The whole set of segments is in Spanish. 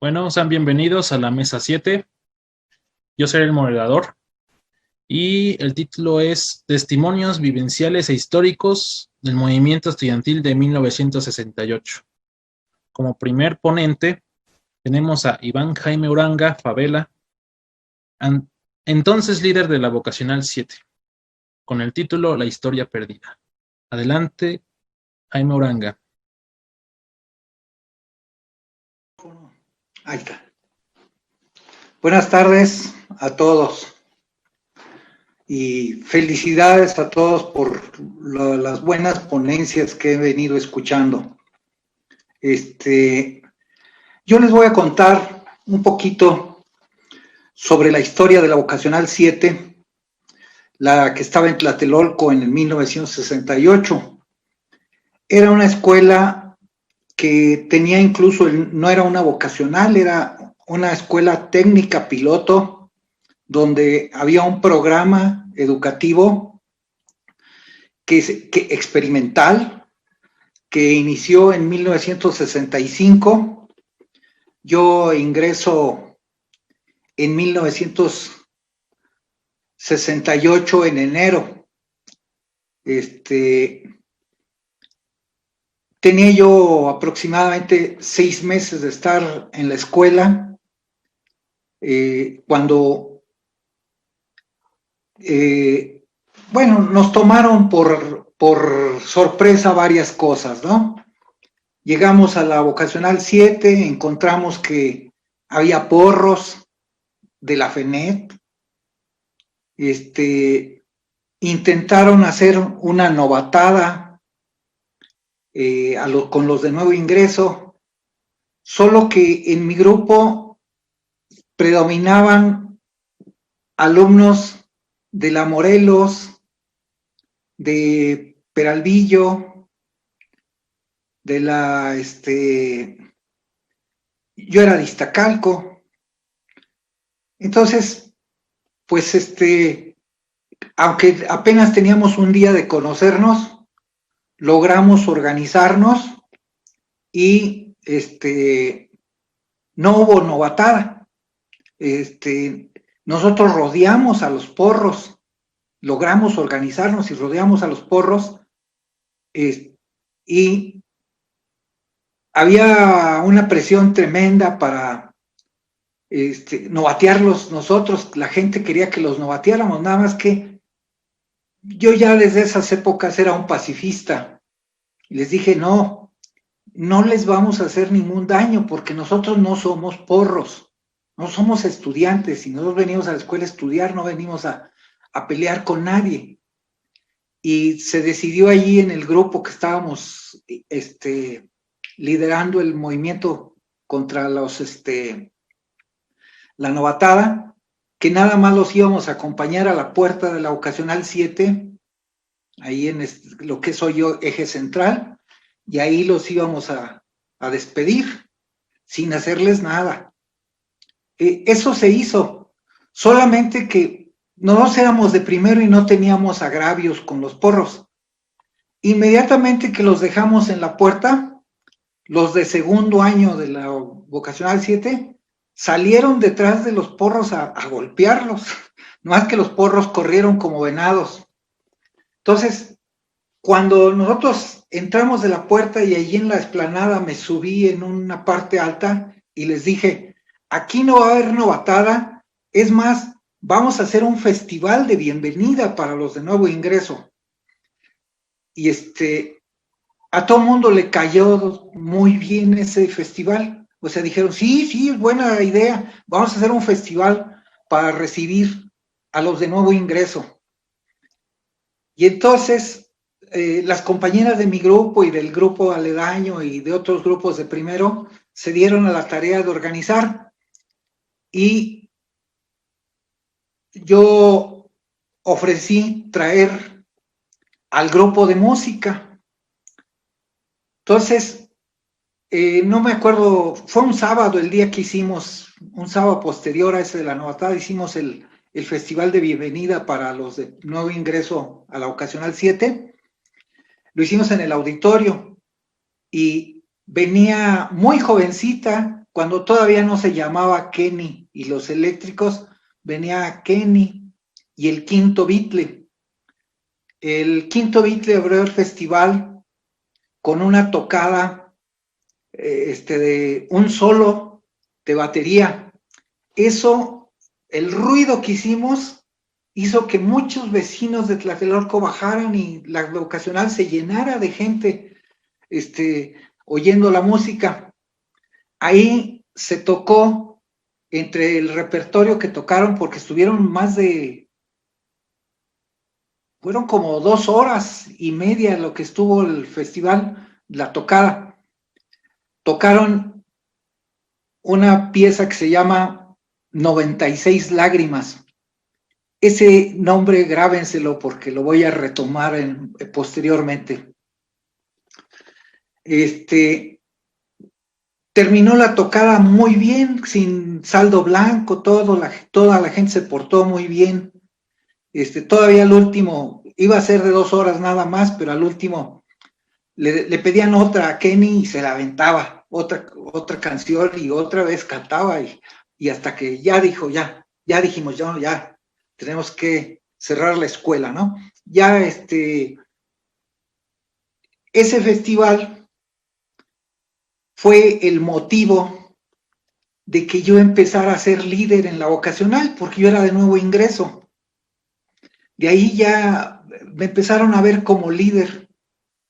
Bueno, sean bienvenidos a la mesa 7. Yo seré el moderador y el título es Testimonios vivenciales e históricos del movimiento estudiantil de 1968. Como primer ponente tenemos a Iván Jaime Uranga Favela, entonces líder de la Vocacional 7, con el título La historia perdida. Adelante, Jaime Uranga. Ahí está. Buenas tardes a todos y felicidades a todos por las buenas ponencias que he venido escuchando. Yo les voy a contar un poquito sobre la historia de la Vocacional 7, la que estaba en Tlatelolco en el 1968. Era una escuela que tenía incluso, no era una vocacional, era una escuela técnica piloto, donde había un programa educativo que experimental, que inició en 1965. Yo ingreso en 1968 en enero. Tenía yo aproximadamente 6 meses de estar en la escuela cuando, nos tomaron por sorpresa varias cosas, ¿no? Llegamos a la Vocacional 7, encontramos que había porros de la FENET, intentaron hacer una novatada con los de nuevo ingreso, solo que en mi grupo predominaban alumnos de La Morelos, de Peralvillo, de la, yo era de Iztacalco. Entonces, pues aunque apenas teníamos un día de conocernos, logramos organizarnos y no hubo novatada. Nosotros rodeamos a los porros, logramos organizarnos y rodeamos a los porros, y había una presión tremenda para novatearlos nosotros. La gente quería que los novateáramos, nada más que yo ya desde esas épocas era un pacifista. Les dije, no les vamos a hacer ningún daño, porque nosotros no somos porros, no somos estudiantes, y nosotros venimos a la escuela a estudiar, no venimos a pelear con nadie. Y se decidió allí en el grupo que estábamos liderando el movimiento contra la novatada, que nada más los íbamos a acompañar a la puerta de la Vocacional 7, ahí en lo que soy yo, eje central, y ahí los íbamos a despedir, sin hacerles nada. Eso se hizo, solamente que nosotros éramos de primero y no teníamos agravios con los porros. Inmediatamente que los dejamos en la puerta, los de segundo año de la Vocacional 7 salieron detrás de los porros a golpearlos, no más que los porros corrieron como venados. Entonces, cuando nosotros entramos de la puerta y allí en la explanada me subí en una parte alta y les dije, aquí no va a haber novatada, es más, vamos a hacer un festival de bienvenida para los de nuevo ingreso. Y a todo mundo le cayó muy bien ese festival. O sea, dijeron, sí, es buena idea, vamos a hacer un festival para recibir a los de nuevo ingreso. Y entonces, las compañeras de mi grupo y del grupo aledaño y de otros grupos de primero se dieron a la tarea de organizar. Y yo ofrecí traer al grupo de música. Entonces, no me acuerdo, fue un sábado el día que hicimos, un sábado posterior a ese de la novatada, hicimos el festival de bienvenida para los de nuevo ingreso a la Vocacional 7. Lo hicimos en el auditorio y venía muy jovencita cuando todavía no se llamaba Kenny y los Eléctricos, venía Kenny y el Quinto Beatle. El Quinto Beatle abrió el festival con una tocada de un solo de batería. Eso, el ruido que hicimos, hizo que muchos vecinos de Tlatelolco bajaran y la vocacional se llenara de gente oyendo la música. Ahí se tocó, entre el repertorio que tocaron, porque estuvieron fueron como 2 horas y media lo que estuvo el festival, la tocada. Tocaron una pieza que se llama 96 lágrimas. Ese nombre grábenselo porque lo voy a retomar posteriormente. Terminó la tocada muy bien, sin saldo blanco, toda la gente se portó muy bien. Todavía al último, iba a ser de 2 horas nada más, pero al último le pedían otra a Kenny y se la aventaba, otra canción y otra vez cantaba y hasta que ya dijimos, ya, tenemos que cerrar la escuela, ¿no? Ya ese festival fue el motivo de que yo empezara a ser líder en la vocacional, porque yo era de nuevo ingreso. De ahí ya me empezaron a ver como líder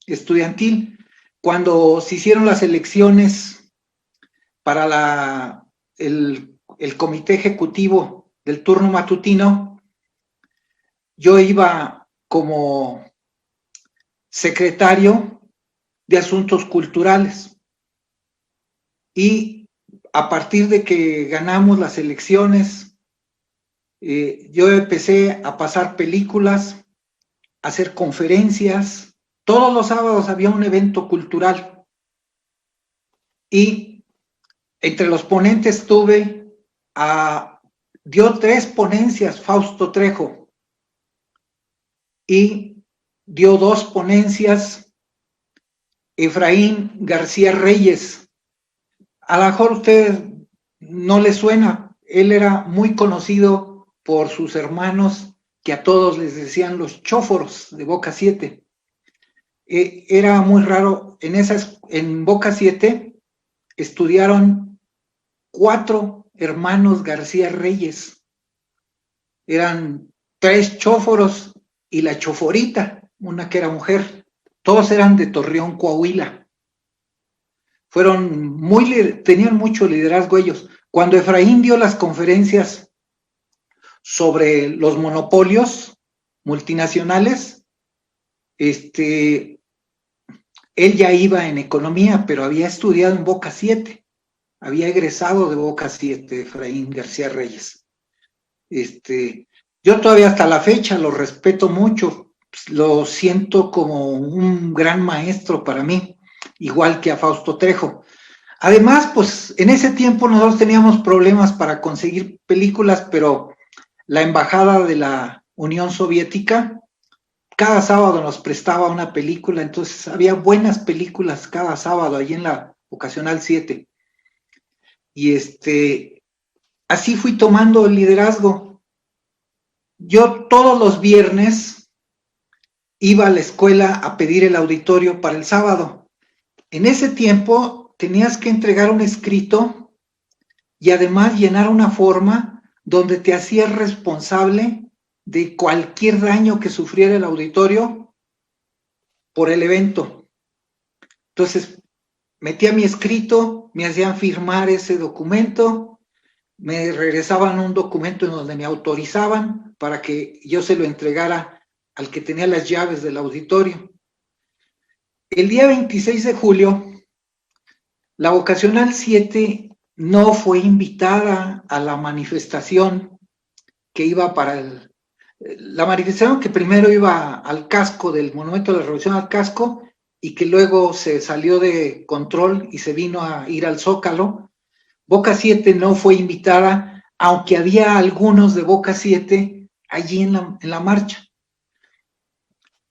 estudiantil. Cuando se hicieron las elecciones para el comité ejecutivo del turno matutino, yo iba como secretario de Asuntos Culturales. Y a partir de que ganamos las elecciones, yo empecé a pasar películas, a hacer conferencias. Todos los sábados había un evento cultural. Y entre los ponentes dio 3 ponencias Fausto Trejo. Y dio 2 ponencias Efraín García Reyes. A lo mejor a usted no le suena, él era muy conocido por sus hermanos, que a todos les decían los chóforos de Boca 7. Era muy raro, en Boca 7 estudiaron 4 hermanos García Reyes. Eran 3 chóforos y la choforita, una que era mujer. Todos eran de Torreón, Coahuila. Tenían mucho liderazgo ellos. Cuando Efraín dio las conferencias sobre los monopolios multinacionales, él ya iba en economía, pero había estudiado en Boca 7, había egresado de Boca 7, Efraín García Reyes. Yo todavía hasta la fecha lo respeto mucho, lo siento como un gran maestro para mí, igual que a Fausto Trejo. Además, pues en ese tiempo nosotros teníamos problemas para conseguir películas, pero la embajada de la Unión Soviética cada sábado nos prestaba una película, entonces había buenas películas cada sábado allí en la Vocacional 7. Y así fui tomando el liderazgo. Yo todos los viernes iba a la escuela a pedir el auditorio para el sábado. En ese tiempo tenías que entregar un escrito y además llenar una forma donde te hacías responsable de cualquier daño que sufriera el auditorio por el evento. Entonces, metía mi escrito, me hacían firmar ese documento, me regresaban un documento en donde me autorizaban para que yo se lo entregara al que tenía las llaves del auditorio. El día 26 de julio, la Vocacional 7 no fue invitada a la manifestación que iba la manifestación que primero iba al casco del Monumento de la Revolución, al casco, y que luego se salió de control y se vino a ir al Zócalo. Boca 7 no fue invitada, aunque había algunos de Boca 7 allí en la marcha.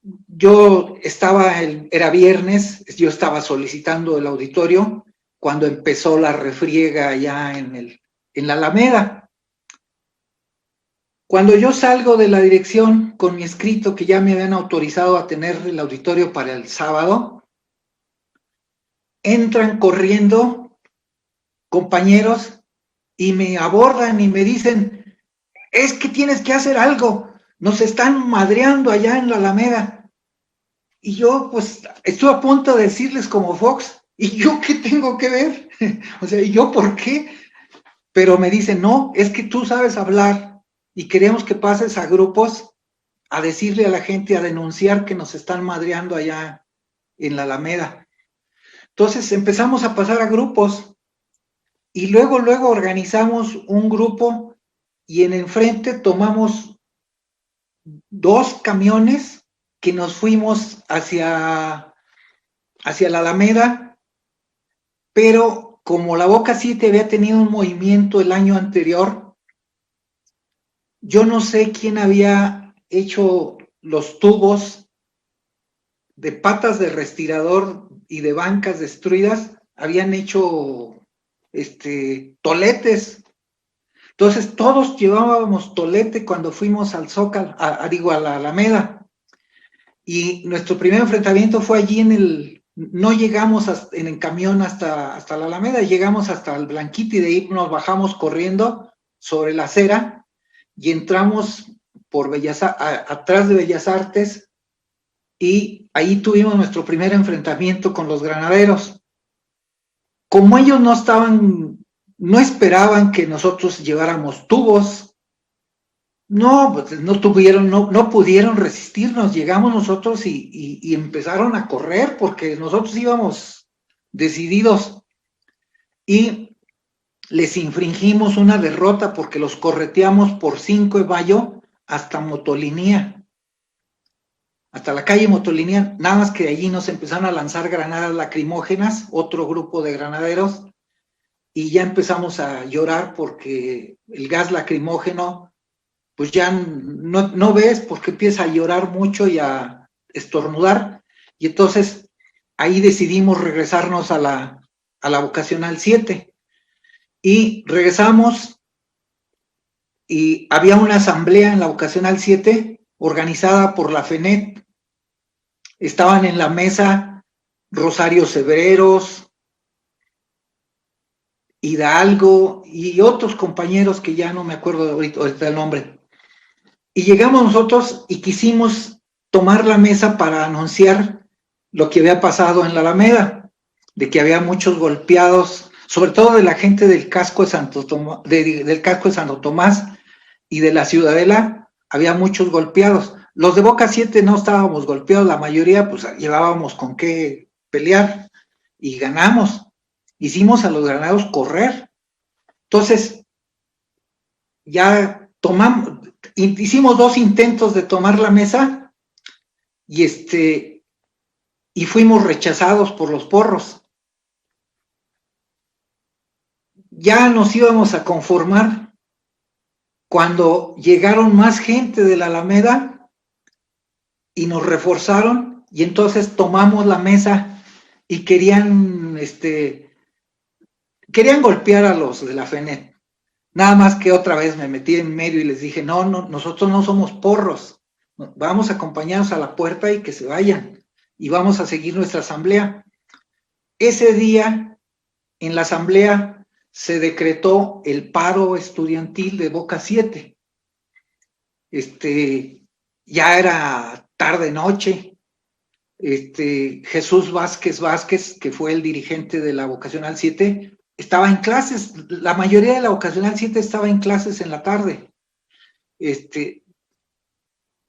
Yo era viernes, yo estaba solicitando el auditorio, cuando empezó la refriega allá en la Alameda. Cuando yo salgo de la dirección con mi escrito que ya me habían autorizado a tener el auditorio para el sábado, entran corriendo compañeros y me abordan y me dicen, es que tienes que hacer algo, nos están madreando allá en la Alameda. Y yo pues estuve a punto de decirles como Fox, ¿y yo qué tengo que ver? O sea, ¿y yo por qué? Pero me dicen, no, es que tú sabes hablar y queremos que pases a grupos a decirle a la gente, a denunciar que nos están madreando allá en la Alameda. Entonces empezamos a pasar a grupos y luego organizamos un grupo y en enfrente tomamos 2 camiones que nos fuimos hacia la Alameda, pero como la Boca 7 había tenido un movimiento el año anterior, yo no sé quién había hecho los tubos de patas de respirador y de bancas destruidas, habían hecho toletes. Entonces todos llevábamos tolete cuando fuimos al Zócalo, a la Alameda. Y nuestro primer enfrentamiento fue allí no llegamos en el camión hasta la Alameda, llegamos hasta el Blanquito y de ahí nos bajamos corriendo sobre la acera y entramos por atrás de Bellas Artes y ahí tuvimos nuestro primer enfrentamiento con los granaderos. Como ellos no esperaban que nosotros lleváramos tubos, pues no pudieron resistirnos, llegamos nosotros y empezaron a correr porque nosotros íbamos decididos y les infringimos una derrota porque los correteamos por 5 de Mayo hasta Motolinía, hasta la calle Motolinía, nada más que de allí nos empezaron a lanzar granadas lacrimógenas, otro grupo de granaderos, y ya empezamos a llorar porque el gas lacrimógeno, pues ya no ves porque empieza a llorar mucho y a estornudar, y entonces ahí decidimos regresarnos a la vocacional 7. Y regresamos y había una asamblea en la vocacional 7 organizada por la FENET. Estaban en la mesa Rosario Severos, Hidalgo y otros compañeros que ya no me acuerdo ahorita el nombre. Y llegamos nosotros y quisimos tomar la mesa para anunciar lo que había pasado en la Alameda, de que había muchos golpeados, sobre todo de la gente del casco de Santo Tomás y de la Ciudadela, había muchos golpeados. Los de Boca 7 no estábamos golpeados, la mayoría pues llevábamos con qué pelear y ganamos. Hicimos a los granaderos correr. Entonces, ya hicimos 2 intentos de tomar la mesa y fuimos rechazados por los porros. Ya nos íbamos a conformar cuando llegaron más gente de la Alameda y nos reforzaron y entonces tomamos la mesa y querían golpear a los de la FENET. Nada más que otra vez me metí en medio y les dije, no, nosotros no somos porros, vamos a acompañarnos a la puerta y que se vayan y vamos a seguir nuestra asamblea. Ese día en la asamblea se decretó el paro estudiantil de Boca 7. Ya era tarde noche. Jesús Vázquez, que fue el dirigente de la vocacional 7, estaba en clases. La mayoría de la vocacional 7 estaba en clases en la tarde.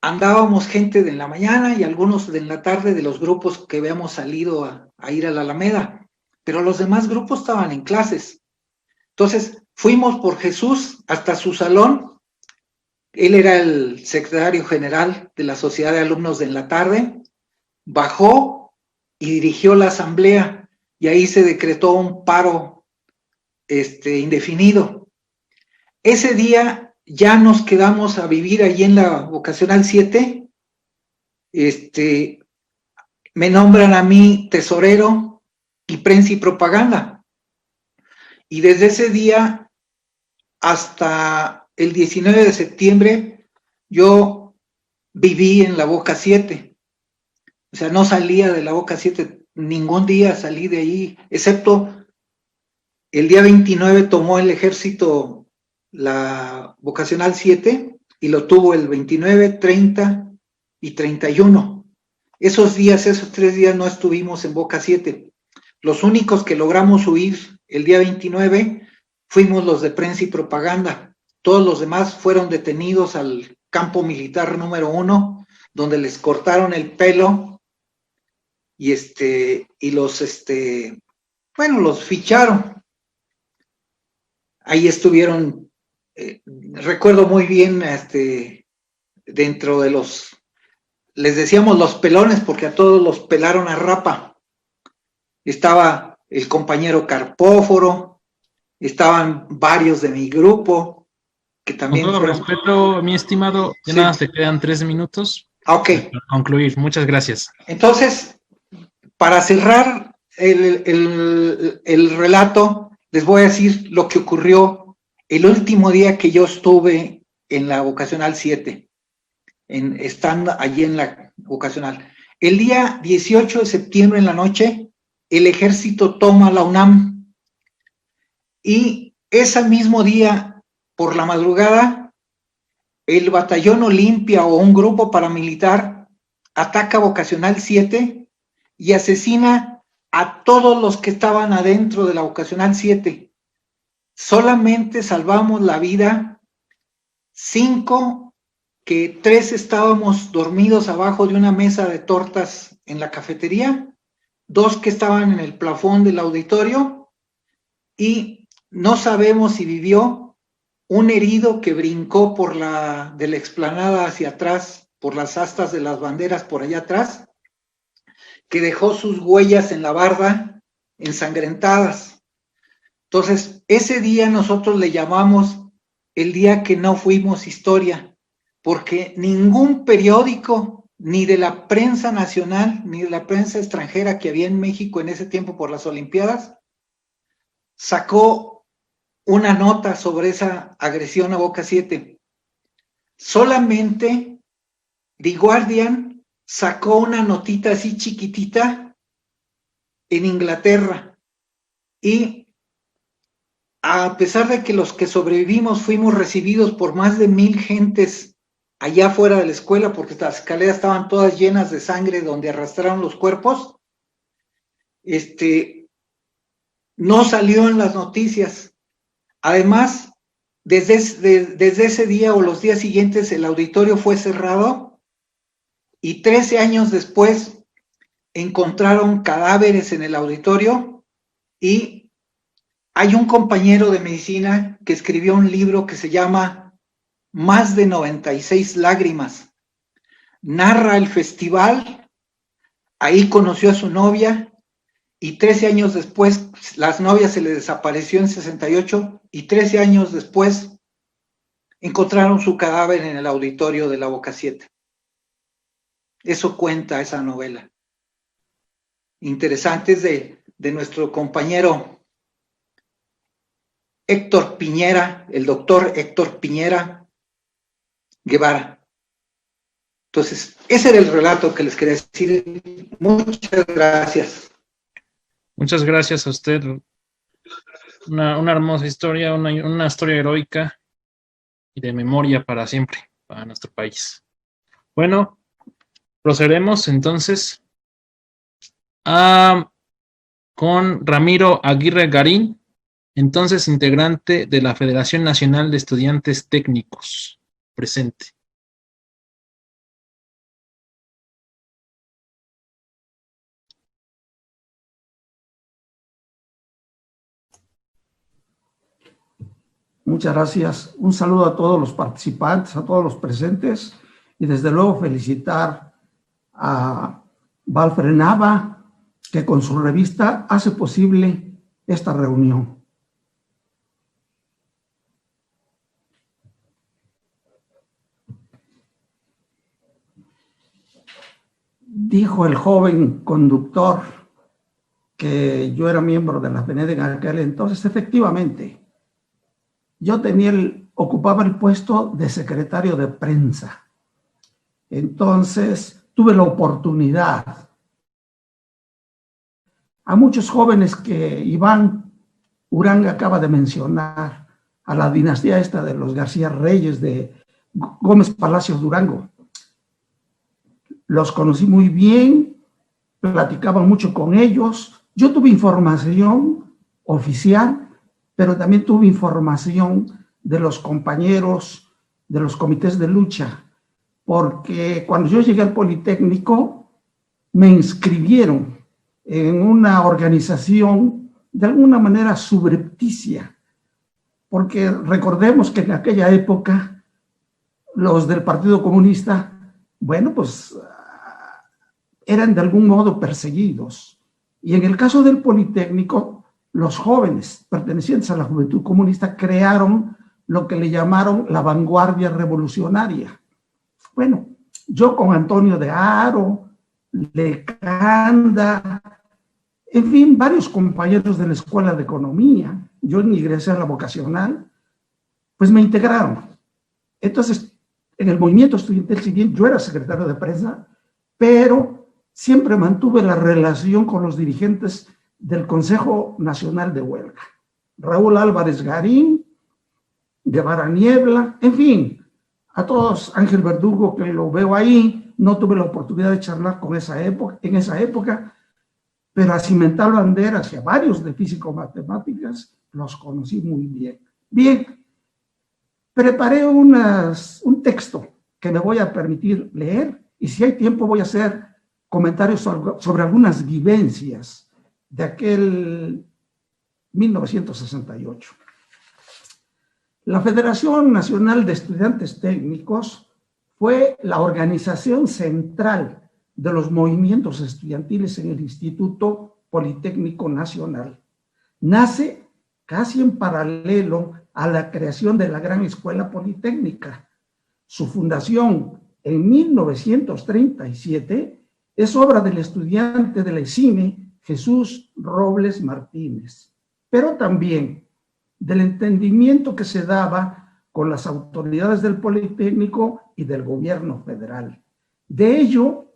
Andábamos gente de la mañana y algunos de la tarde de los grupos que habíamos salido a ir a la Alameda, pero los demás grupos estaban en clases. Entonces fuimos por Jesús hasta su salón. Él era el secretario general de la Sociedad de Alumnos de la tarde. Bajó y dirigió la asamblea y ahí se decretó un paro indefinido. Ese día ya nos quedamos a vivir allí en la vocacional 7. Me nombran a mí tesorero y prensa y propaganda. Y desde ese día hasta el 19 de septiembre yo viví en la Boca 7. O sea, no salía de la Boca 7, ningún día salí de ahí, excepto el día 29 tomó el ejército la vocacional 7 y lo tuvo el 29, 30 y 31. Esos 3 días no estuvimos en Boca 7. Los únicos que logramos huir el día 29 fuimos los de prensa y propaganda. Todos los demás fueron detenidos al campo militar número 1, donde les cortaron el pelo y los ficharon. Ahí estuvieron, recuerdo muy bien, dentro de les decíamos los pelones porque a todos los pelaron a rapa. Estaba el compañero Carpóforo, estaban varios de mi grupo, que también Con todo respeto, mi estimado, ya nada más te quedan 3 minutos. Ok. Para concluir, muchas gracias. Entonces, para cerrar el relato, les voy a decir lo que ocurrió el último día que yo estuve en la vocacional 7, estando allí en la vocacional. El día 18 de septiembre en la noche, el ejército toma la UNAM y ese mismo día, por la madrugada, el batallón Olimpia o un grupo paramilitar ataca vocacional 7 y asesina a todos los que estaban adentro de la vocacional 7. Solamente salvamos la vida 5, que 3 estábamos dormidos abajo de una mesa de tortas en la cafetería, 2 que estaban en el plafón del auditorio y no sabemos si vivió un herido que brincó de la explanada hacia atrás, por las astas de las banderas por allá atrás, que dejó sus huellas en la barda ensangrentadas. Entonces, ese día nosotros le llamamos el día que no fuimos historia, porque ningún periódico, ni de la prensa nacional, ni de la prensa extranjera que había en México en ese tiempo por las Olimpiadas, sacó una nota sobre esa agresión a Boca 7. Solamente The Guardian sacó una notita así chiquitita en Inglaterra y a pesar de que los que sobrevivimos fuimos recibidos por más de 1,000 gentes allá fuera de la escuela, porque las escaleras estaban todas llenas de sangre donde arrastraron los cuerpos, no salió en las noticias. Además, desde ese día o los días siguientes el auditorio fue cerrado y 13 años después encontraron cadáveres en el auditorio y hay un compañero de medicina que escribió un libro que se llama Más de 96 lágrimas. Narra el festival, ahí conoció a su novia y 13 años después, la novia se le desapareció en 68 y 13 años después encontraron su cadáver en el auditorio de la Boca 7. Eso cuenta esa novela. Interesante, es de nuestro compañero Héctor Piñera, el doctor Héctor Piñera Guevara. Entonces, ese era el relato que les quería decir. Muchas gracias. Muchas gracias a usted. Una hermosa historia, una historia heroica y de memoria para siempre, para nuestro país. Bueno, procederemos entonces con Ramiro Aguirre Garín, entonces integrante de la Federación Nacional de Estudiantes Técnicos. Presente. Muchas gracias. Un saludo a todos los participantes, a todos los presentes y desde luego felicitar a Valfred Nava, que con su revista hace posible esta reunión. Dijo el joven conductor que yo era miembro de la FENED en aquel entonces, efectivamente, yo ocupaba el puesto de secretario de prensa. Entonces, tuve la oportunidad a muchos jóvenes que Iván Uranga acaba de mencionar, a la dinastía esta de los García Reyes, de Gómez Palacios Durango. Los conocí muy bien, platicaba mucho con ellos. Yo tuve información oficial, pero también tuve información de los compañeros de los comités de lucha, porque cuando yo llegué al Politécnico me inscribieron en una organización de alguna manera subrepticia, porque recordemos que en aquella época los del Partido Comunista, bueno, pues eran de algún modo perseguidos. Y en el caso del Politécnico, los jóvenes pertenecientes a la Juventud Comunista crearon lo que le llamaron la vanguardia revolucionaria. Bueno, yo con Antonio de Haro, Lecanda, en fin, varios compañeros de la Escuela de Economía, yo ingresé a la vocacional, pues me integraron. Entonces, en el movimiento estudiantil, si bien yo era secretario de prensa, pero siempre mantuve la relación con los dirigentes del Consejo Nacional de Huelga. Raúl Álvarez Garín, Guevara Niebla, en fin, a todos, Ángel Verdugo, que lo veo ahí, no tuve la oportunidad de charlar en esa época, pero a Cimental Banderas y a varios de físico-matemáticas los conocí muy bien. Bien, preparé un texto que me voy a permitir leer y si hay tiempo voy a hacer comentarios sobre algunas vivencias de aquel 1968. La Federación Nacional de Estudiantes Técnicos fue la organización central de los movimientos estudiantiles en el Instituto Politécnico Nacional. Nace casi en paralelo a la creación de la Gran Escuela Politécnica. Su fundación en 1937 es obra del estudiante de la ESIME, Jesús Robles Martínez, pero también del entendimiento que se daba con las autoridades del Politécnico y del gobierno federal. De ello,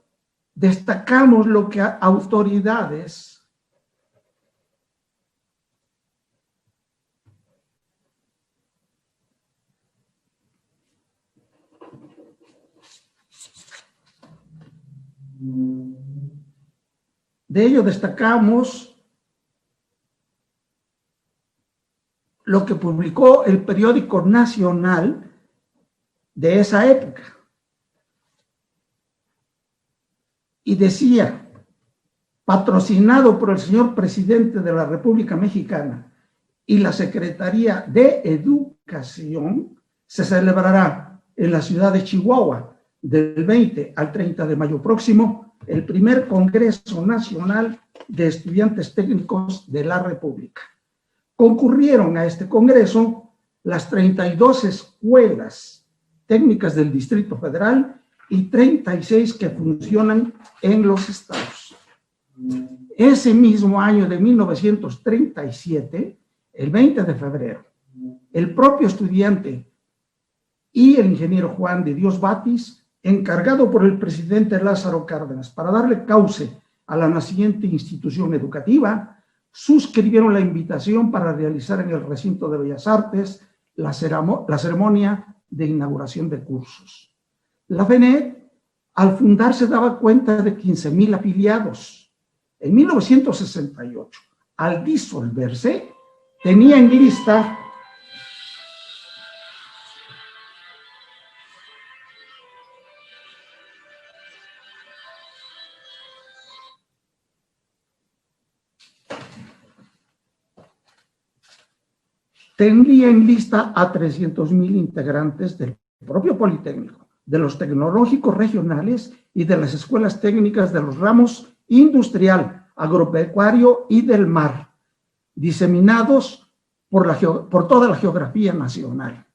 destacamos lo que autoridades lo que publicó el periódico nacional de esa época. Y decía, patrocinado por el señor presidente de la República Mexicana y la Secretaría de Educación, se celebrará en la ciudad de Chihuahua del 20 al 30 de mayo próximo el primer Congreso Nacional de Estudiantes Técnicos de la República. Concurrieron a este congreso las 32 escuelas técnicas del Distrito Federal y 36 que funcionan en los estados. Ese mismo año de 1937, el 20 de febrero, el propio estudiante y el ingeniero Juan de Dios Batis, encargado por el presidente Lázaro Cárdenas para darle cauce a la naciente institución educativa, suscribieron la invitación para realizar en el recinto de Bellas Artes la ceremonia de inauguración de cursos. La FENED, al fundarse, daba cuenta de 15,000 afiliados. En 1968, al disolverse, tenía en lista a 300,000 integrantes del propio Politécnico, de los tecnológicos regionales y de las escuelas técnicas de los ramos industrial, agropecuario y del mar, diseminados por toda la geografía nacional.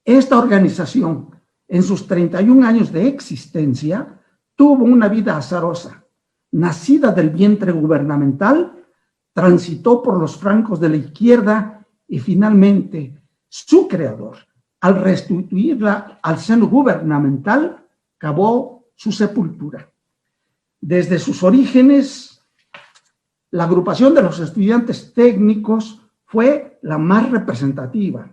Esta organización, en sus 31 años de existencia, tuvo una vida azarosa. nacida del vientre gubernamental, transitó por los flancos de la izquierda y finalmente su creador, al restituirla al seno gubernamental, cavó su sepultura. Desde sus orígenes, la agrupación de los estudiantes técnicos fue la más representativa.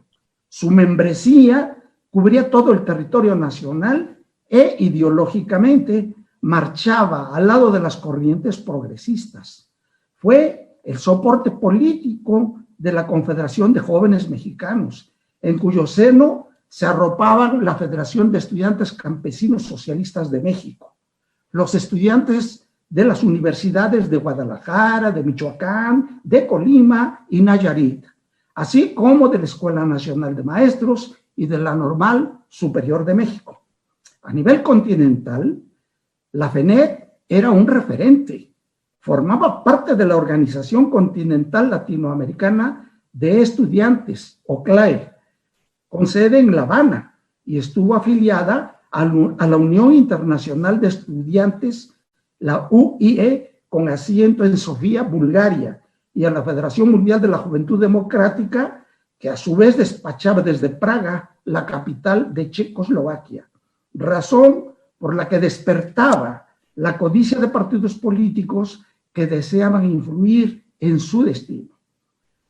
Su membresía cubría todo el territorio nacional e ideológicamente marchaba al lado de las corrientes progresistas. Fue el soporte político de la Confederación de Jóvenes Mexicanos, en cuyo seno se arropaban la Federación de Estudiantes Campesinos Socialistas de México, los estudiantes de las universidades de Guadalajara, de Michoacán, de Colima y Nayarit, así como de la Escuela Nacional de Maestros y de la Normal Superior de México. A nivel continental, la FENET era un referente, formaba parte de la Organización Continental Latinoamericana de Estudiantes, o CLAE, con sede en La Habana, y estuvo afiliada a la Unión Internacional de Estudiantes, la UIE, con asiento en Sofía, Bulgaria, y a la Federación Mundial de la Juventud Democrática, que a su vez despachaba desde Praga, la capital de Checoslovaquia, razón por la que despertaba la codicia de partidos políticos que deseaban influir en su destino.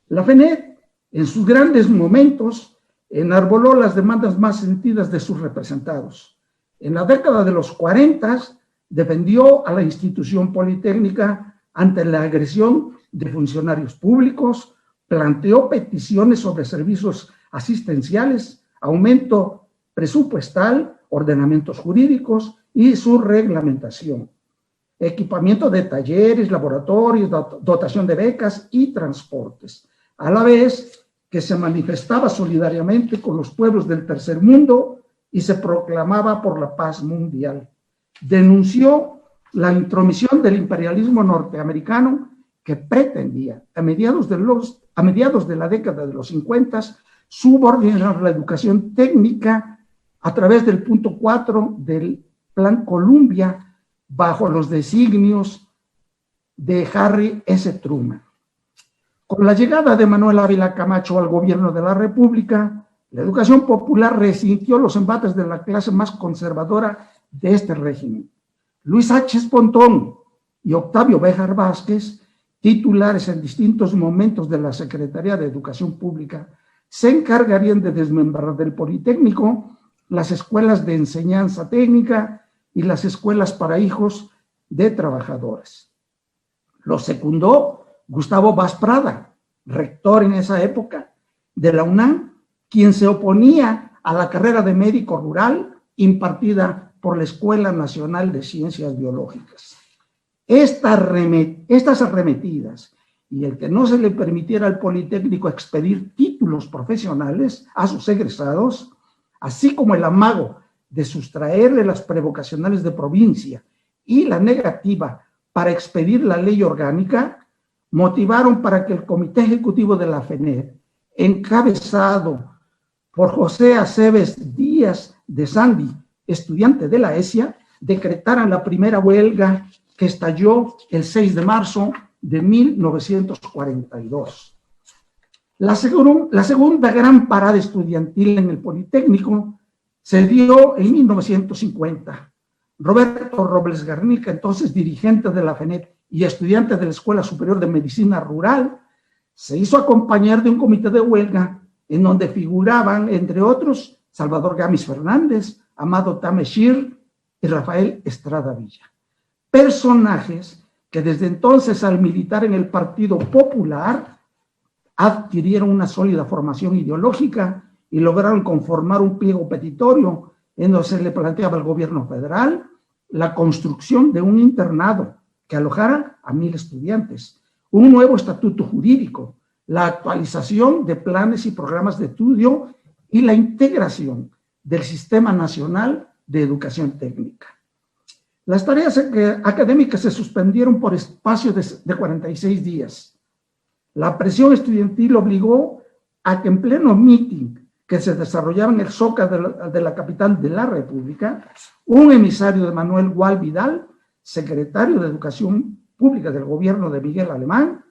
La FENET, en sus grandes momentos, enarboló las demandas más sentidas de sus representados. En la década de los 40, defendió a la institución politécnica ante la agresión de funcionarios públicos, planteó peticiones sobre servicios asistenciales, aumento presupuestal, ordenamientos jurídicos y su reglamentación, equipamiento de talleres, laboratorios, dotación de becas y transportes, a la vez que se manifestaba solidariamente con los pueblos del tercer mundo y se proclamaba por la paz mundial. Denunció la intromisión del imperialismo norteamericano que pretendía, a mediados de la década de los 50, subordinar la educación técnica a través del punto 4 del Plan Columbia, bajo los designios de Harry S. Truman. Con la llegada de Manuel Ávila Camacho al gobierno de la República, la educación popular resintió los embates de la clase más conservadora de este régimen. Luis H. Pontón y Octavio Béjar Vázquez, titulares en distintos momentos de la Secretaría de Educación Pública, se encargarían de desmembrar del Politécnico las escuelas de enseñanza técnica y las escuelas para hijos de trabajadores. Lo secundó Gustavo Vaz Prada, rector en esa época de la UNAM, quien se oponía a la carrera de médico rural impartida por la Escuela Nacional de Ciencias Biológicas. Estas arremetidas y el que no se le permitiera al Politécnico expedir títulos profesionales a sus egresados, así como el amago de sustraerle las prevocacionales de provincia y la negativa para expedir la ley orgánica, motivaron para que el Comité Ejecutivo de la FENET, encabezado por José Aceves Díaz de Sandy, estudiante de la ESIA, decretaran la primera huelga que estalló el 6 de marzo de 1942. La segunda gran parada estudiantil en el Politécnico se dio en 1950. Roberto Robles Garnica, entonces dirigente de la FENET y estudiante de la Escuela Superior de Medicina Rural, se hizo acompañar de un comité de huelga en donde figuraban, entre otros, Salvador Gamis Fernández, Amado Tameshir y Rafael Estrada Villa. Personajes que desde entonces, al militar en el Partido Popular, adquirieron una sólida formación ideológica y lograron conformar un pliego petitorio en donde se le planteaba al gobierno federal la construcción de un internado que alojara a 1,000 estudiantes, un nuevo estatuto jurídico, la actualización de planes y programas de estudio y la integración del Sistema Nacional de Educación Técnica. Las tareas académicas se suspendieron por espacio de 46 días. La presión estudiantil obligó a que en pleno meeting que se desarrollaba en el Zócalo de la capital de la República, un emisario de Manuel Gual Vidal secretario de Educación Pública del gobierno de Miguel Alemán,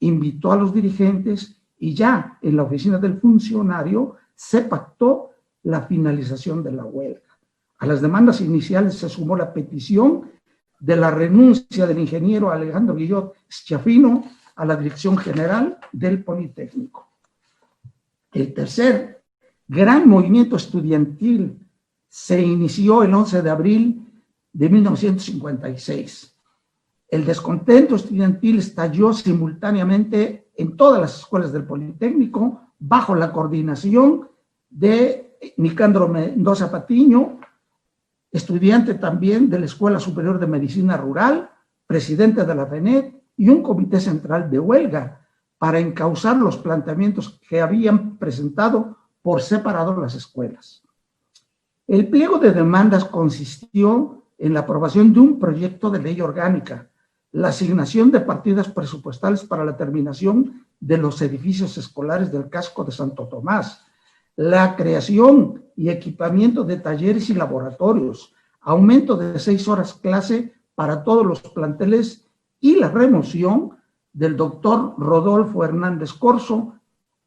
invitó a los dirigentes y ya en la oficina del funcionario se pactó la finalización de la huelga. A las demandas iniciales se sumó la petición de la renuncia del ingeniero Alejandro Guillot Schiaffino a la dirección general del Politécnico. El tercer gran movimiento estudiantil se inició el 11 de abril de 1956. El descontento estudiantil estalló simultáneamente en todas las escuelas del Politécnico bajo la coordinación de Nicandro Mendoza Patiño, estudiante también de la Escuela Superior de Medicina Rural, presidente de la FENET y un comité central de huelga para encauzar los planteamientos que habían presentado por separado las escuelas. El pliego de demandas consistió en la aprobación de un proyecto de ley orgánica, la asignación de partidas presupuestales para la terminación de los edificios escolares del casco de Santo Tomás, la creación y equipamiento de talleres y laboratorios, aumento de 6 horas clase para todos los planteles y la remoción del doctor Rodolfo Hernández Corzo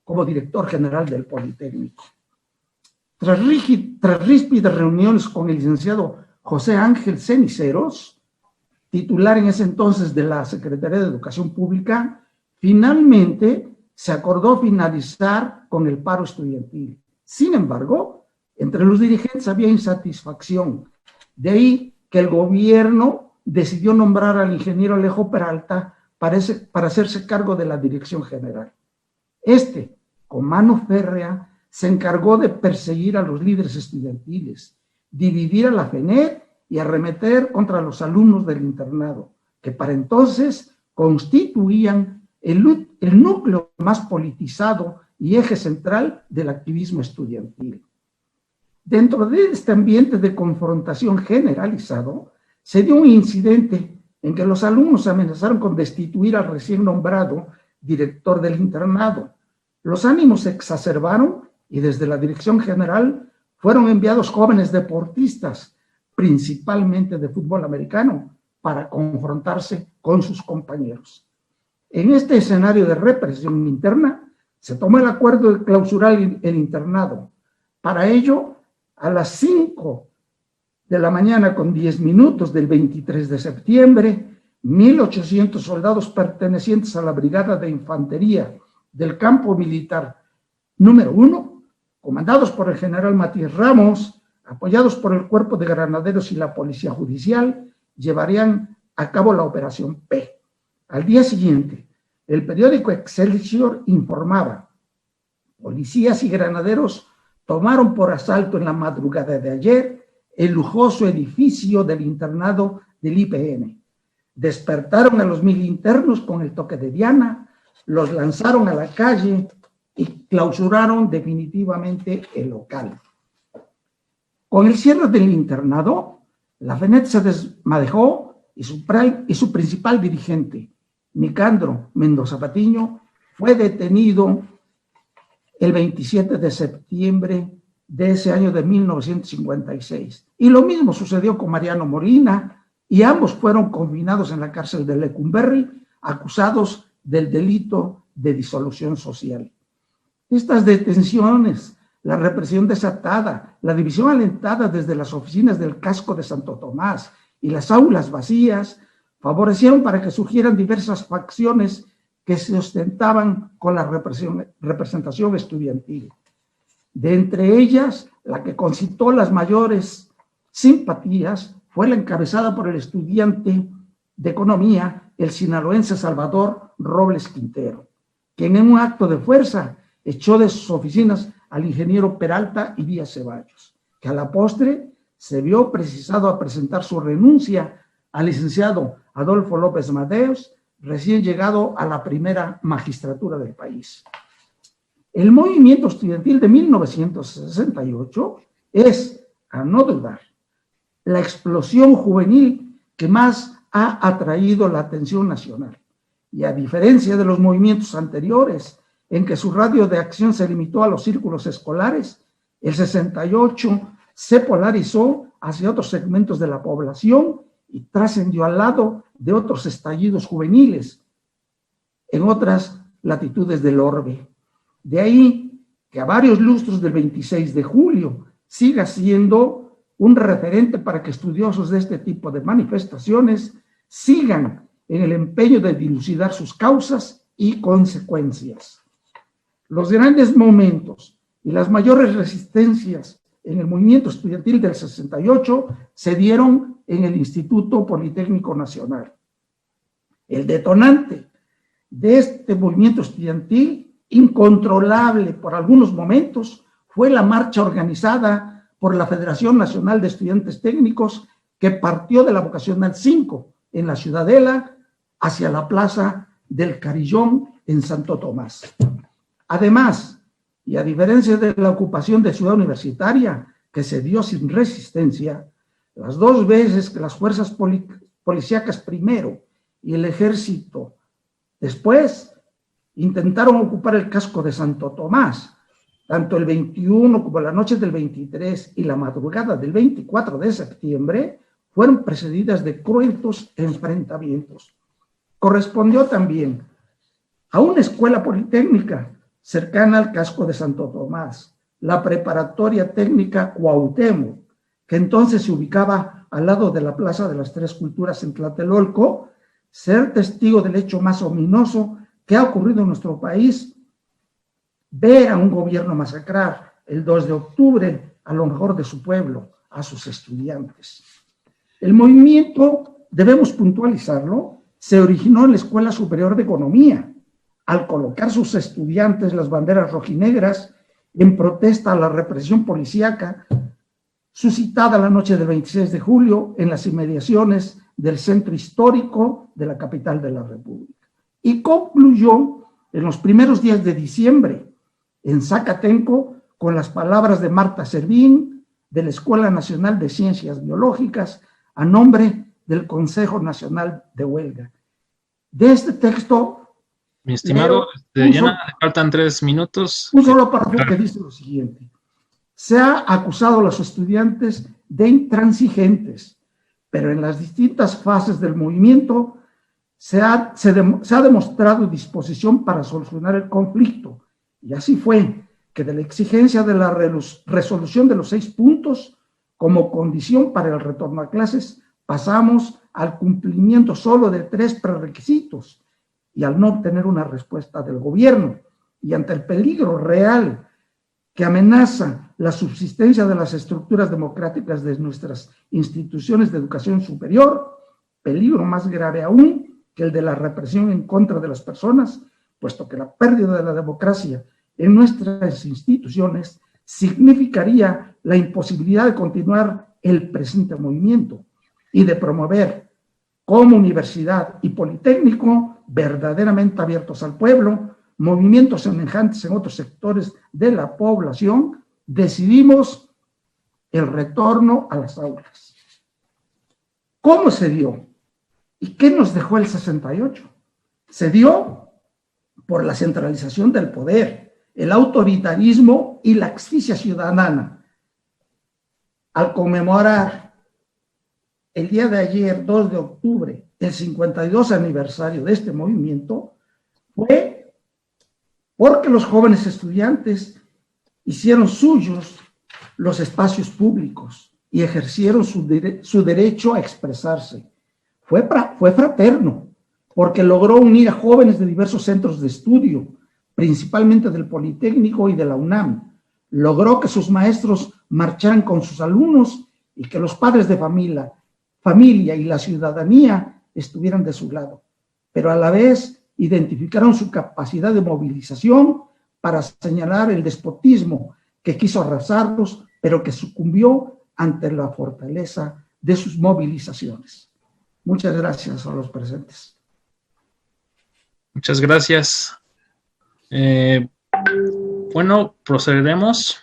como director general del Politécnico. Tras ríspidas reuniones con el licenciado José Ángel Ceniceros, titular en ese entonces de la Secretaría de Educación Pública, finalmente se acordó finalizar con el paro estudiantil. Sin embargo, entre los dirigentes había insatisfacción. De ahí que el gobierno decidió nombrar al ingeniero Alejo Peralta para hacerse cargo de la dirección general. Este, con mano férrea, se encargó de perseguir a los líderes estudiantiles, dividir a la FENET y arremeter contra los alumnos del internado, que para entonces constituían el núcleo más politizado y eje central del activismo estudiantil. Dentro de este ambiente de confrontación generalizado, se dio un incidente en que los alumnos amenazaron con destituir al recién nombrado director del internado. Los ánimos se exacerbaron y desde la dirección general fueron enviados jóvenes deportistas, principalmente de fútbol americano, para confrontarse con sus compañeros. En este escenario de represión interna, se tomó el acuerdo de clausurar el internado. Para ello, a las 5 de la mañana con 10 minutos del 23 de septiembre, 1.800 soldados pertenecientes a la Brigada de Infantería del Campo Militar número 1, comandados por el general Matías Ramos, apoyados por el Cuerpo de Granaderos y la Policía Judicial, llevarían a cabo la Operación P. Al día siguiente, el periódico Excelsior informaba: policías y granaderos tomaron por asalto en la madrugada de ayer el lujoso edificio del internado del IPN. Despertaron a los 1.000 internos con el toque de Diana, los lanzaron a la calle y clausuraron definitivamente el local. Con el cierre del internado, la FENET se desmadejó y su principal dirigente, Nicandro Mendoza Patiño, fue detenido el 27 de septiembre de ese año de 1956. Y lo mismo sucedió con Mariano Molina, y ambos fueron confinados en la cárcel de Lecumberri, acusados del delito de disolución social. Estas detenciones, la represión desatada, la división alentada desde las oficinas del casco de Santo Tomás y las aulas vacías, favorecieron para que surgieran diversas facciones que se ostentaban con la representación estudiantil. De entre ellas, la que concitó las mayores simpatías fue la encabezada por el estudiante de economía, el sinaloense Salvador Robles Quintero, quien en un acto de fuerza echó de sus oficinas al ingeniero Peralta y Díaz Ceballos, que a la postre se vio precisado a presentar su renuncia al licenciado Adolfo López Mateos, recién llegado a la primera magistratura del país. El movimiento estudiantil de 1968 es, a no dudar, la explosión juvenil que más ha atraído la atención nacional. Y a diferencia de los movimientos anteriores, en que su radio de acción se limitó a los círculos escolares, el 68 se polarizó hacia otros segmentos de la población y trascendió al lado de otros estallidos juveniles en otras latitudes del orbe. De ahí que a varios lustros del 26 de julio siga siendo un referente para que estudiosos de este tipo de manifestaciones sigan en el empeño de dilucidar sus causas y consecuencias. Los grandes momentos y las mayores resistencias en el movimiento estudiantil del 68 se dieron en el Instituto Politécnico Nacional. El detonante de este movimiento estudiantil, incontrolable por algunos momentos, fue la marcha organizada por la Federación Nacional de Estudiantes Técnicos, que partió de la Vocacional 5 en la Ciudadela hacia la Plaza del Carillón en Santo Tomás. Además, y a diferencia de la ocupación de Ciudad Universitaria, que se dio sin resistencia, las dos veces que las fuerzas policíacas primero y el ejército después intentaron ocupar el casco de Santo Tomás, tanto el 21 como la noche del 23 y la madrugada del 24 de septiembre, fueron precedidas de cruentos enfrentamientos. Correspondió también a una escuela politécnica cercana al casco de Santo Tomás, la Preparatoria Técnica Cuauhtémoc, que entonces se ubicaba al lado de la Plaza de las Tres Culturas en Tlatelolco, ser testigo del hecho más ominoso que ha ocurrido en nuestro país, ver a un gobierno masacrar el 2 de octubre a lo mejor de su pueblo, a sus estudiantes. El movimiento, debemos puntualizarlo, se originó en la Escuela Superior de Economía, al colocar sus estudiantes las banderas rojinegras en protesta a la represión policíaca suscitada la noche del 26 de julio en las inmediaciones del centro histórico de la capital de la República. Y concluyó en los primeros días de diciembre en Zacatenco con las palabras de Marta Servín de la Escuela Nacional de Ciencias Biológicas a nombre del Consejo Nacional de Huelga. De este texto, mi estimado, ya le faltan 3 minutos. Un solo párrafo que dice lo siguiente: se ha acusado a los estudiantes de intransigentes, pero en las distintas fases del movimiento se ha demostrado disposición para solucionar el conflicto, y así fue que de la exigencia de la resolución de los 6 puntos como condición para el retorno a clases, pasamos al cumplimiento solo de 3 prerequisitos, y al no obtener una respuesta del gobierno, y ante el peligro real que amenaza la subsistencia de las estructuras democráticas de nuestras instituciones de educación superior, peligro más grave aún que el de la represión en contra de las personas, puesto que la pérdida de la democracia en nuestras instituciones significaría la imposibilidad de continuar el presente movimiento y de promover como universidad y politécnico verdaderamente abiertos al pueblo, movimientos semejantes en otros sectores de la población, decidimos el retorno a las aulas. ¿Cómo se dio? ¿Y qué nos dejó el 68? Se dio por la centralización del poder, el autoritarismo y la asfixia ciudadana. Al conmemorar el día de ayer, 2 de octubre, el 52 aniversario de este movimiento, fue porque los jóvenes estudiantes hicieron suyos los espacios públicos y ejercieron su derecho a expresarse. Fue fraterno, porque logró unir a jóvenes de diversos centros de estudio, principalmente del Politécnico y de la UNAM. Logró que sus maestros marcharan con sus alumnos y que los padres de familia y la ciudadanía estuvieran de su lado, pero a la vez identificaron su capacidad de movilización para señalar el despotismo que quiso arrasarlos, pero que sucumbió ante la fortaleza de sus movilizaciones. Muchas gracias a los presentes. Muchas gracias. Bueno, procederemos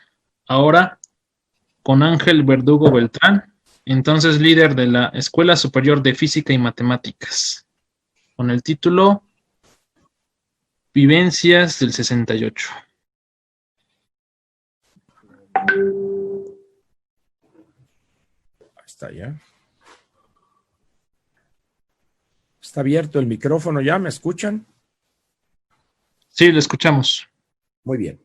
ahora con Ángel Verdugo Beltrán, entonces líder de la Escuela Superior de Física y Matemáticas, con el título Vivencias del 68. Ahí está ya. Está abierto el micrófono ya, ¿me escuchan? Sí, lo escuchamos. Muy bien.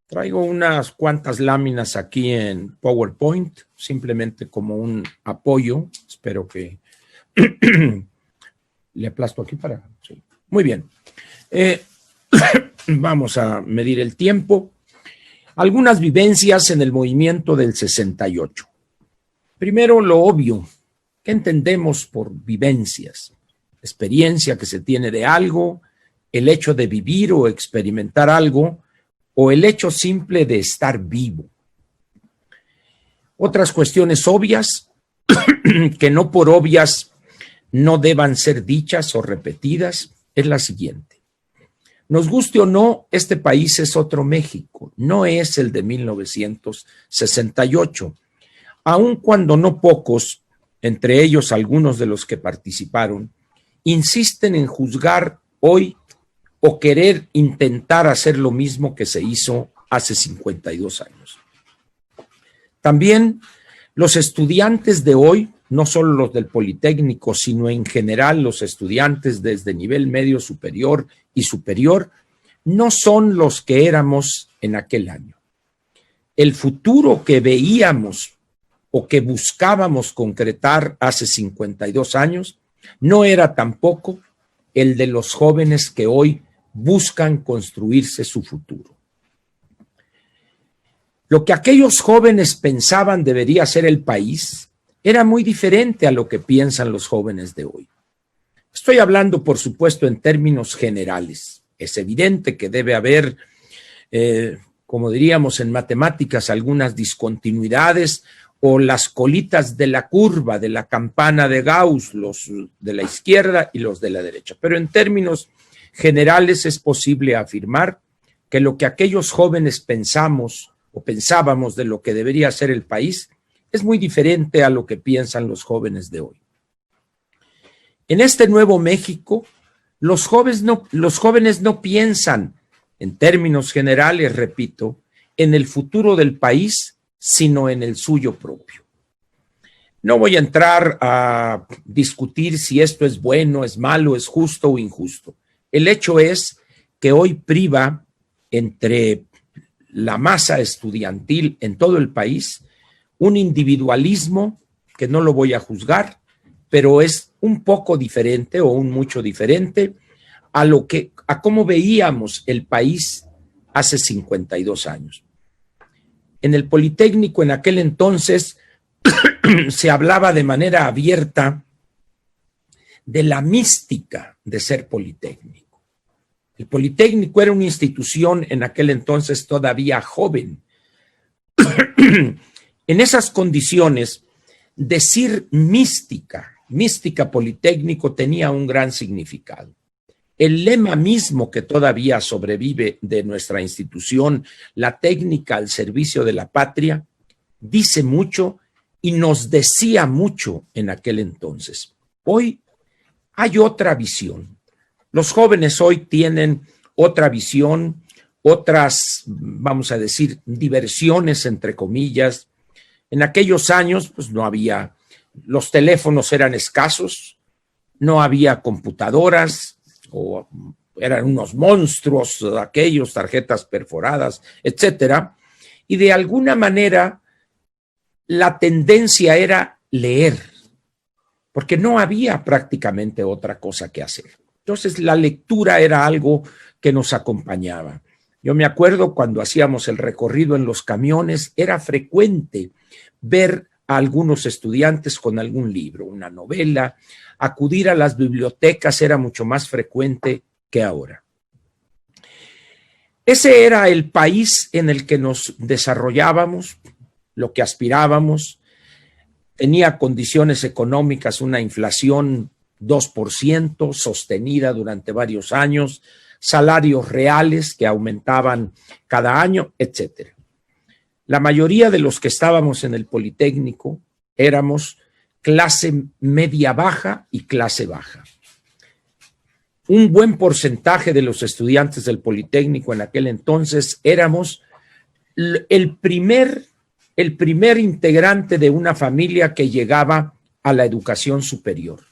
Traigo unas cuantas láminas aquí en PowerPoint, simplemente como un apoyo. Espero que le aplasto aquí para... Sí. Muy bien. Vamos a medir el tiempo. Algunas vivencias en el movimiento del 68. Primero, lo obvio. ¿Qué entendemos por vivencias? Experiencia que se tiene de algo, el hecho de vivir o experimentar algo, o el hecho simple de estar vivo. Otras cuestiones obvias, que no por obvias no deban ser dichas o repetidas, es la siguiente. Nos guste o no, este país es otro México, no es el de 1968, aun cuando no pocos, entre ellos algunos de los que participaron, insisten en juzgar hoy o querer intentar hacer lo mismo que se hizo hace 52 años. También los estudiantes de hoy, no solo los del Politécnico, sino en general los estudiantes desde nivel medio superior y superior, no son los que éramos en aquel año. El futuro que veíamos o que buscábamos concretar hace 52 años no era tampoco el de los jóvenes que hoy buscan construirse su futuro. Lo que aquellos jóvenes pensaban debería ser el país era muy diferente a lo que piensan los jóvenes de hoy. Estoy hablando, por supuesto, en términos generales. Es evidente que debe haber, como diríamos en matemáticas, algunas discontinuidades o las colitas de la curva, de la campana de Gauss, los de la izquierda y los de la derecha. Pero en términos generales es posible afirmar que lo que aquellos jóvenes pensamos o pensábamos de lo que debería ser el país es muy diferente a lo que piensan los jóvenes de hoy. En este nuevo México, los jóvenes no piensan, en términos generales, repito, en el futuro del país, sino en el suyo propio. No voy a entrar a discutir si esto es bueno, es malo, es justo o injusto. El hecho es que hoy priva entre la masa estudiantil en todo el país un individualismo que no lo voy a juzgar, pero es un poco diferente o un mucho diferente a cómo veíamos el país hace 52 años. En el Politécnico en aquel entonces se hablaba de manera abierta de la mística de ser Politécnico. El Politécnico era una institución en aquel entonces todavía joven. En esas condiciones, decir mística Politécnico tenía un gran significado. El lema mismo que todavía sobrevive de nuestra institución, la técnica al servicio de la patria, dice mucho y nos decía mucho en aquel entonces. Hoy hay otra visión. Los jóvenes hoy tienen otra visión, otras, vamos a decir, diversiones, entre comillas. En aquellos años, pues no había, los teléfonos eran escasos, no había computadoras, o eran unos monstruos aquellos, tarjetas perforadas, etcétera, y de alguna manera la tendencia era leer, porque no había prácticamente otra cosa que hacer. Entonces la lectura era algo que nos acompañaba. Yo me acuerdo cuando hacíamos el recorrido en los camiones, era frecuente ver a algunos estudiantes con algún libro, una novela. Acudir a las bibliotecas era mucho más frecuente que ahora. Ese era el país en el que nos desarrollábamos, lo que aspirábamos. Tenía condiciones económicas, una inflación 2% sostenida durante varios años, salarios reales que aumentaban cada año, etcétera. La mayoría de los que estábamos en el Politécnico éramos clase media baja y clase baja. Un buen porcentaje de los estudiantes del Politécnico en aquel entonces éramos el primer integrante de una familia que llegaba a la educación superior.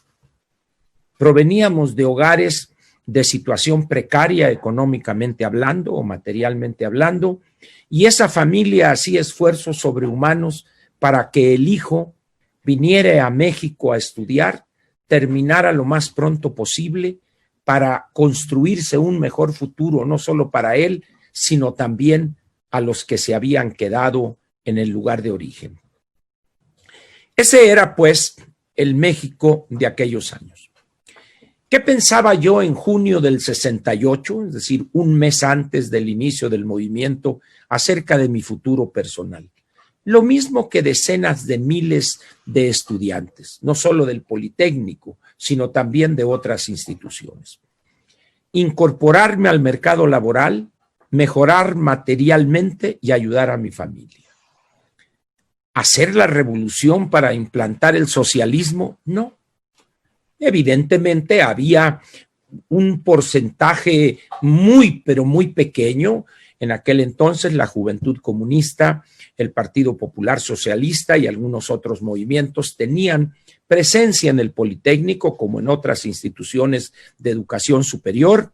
proveníamos de hogares de situación precaria económicamente hablando o materialmente hablando, y esa familia hacía esfuerzos sobrehumanos para que el hijo viniera a México a estudiar, terminara lo más pronto posible para construirse un mejor futuro, no solo para él, sino también a los que se habían quedado en el lugar de origen. Ese era, pues, el México de aquellos años. ¿Qué pensaba yo en junio del 68, es decir, un mes antes del inicio del movimiento, acerca de mi futuro personal? Lo mismo que decenas de miles de estudiantes, no solo del Politécnico, sino también de otras instituciones. Incorporarme al mercado laboral, mejorar materialmente y ayudar a mi familia. ¿Hacer la revolución para implantar el socialismo? No. Evidentemente había un porcentaje muy, pero muy pequeño. En aquel entonces la Juventud Comunista, el Partido Popular Socialista y algunos otros movimientos tenían presencia en el Politécnico como en otras instituciones de educación superior.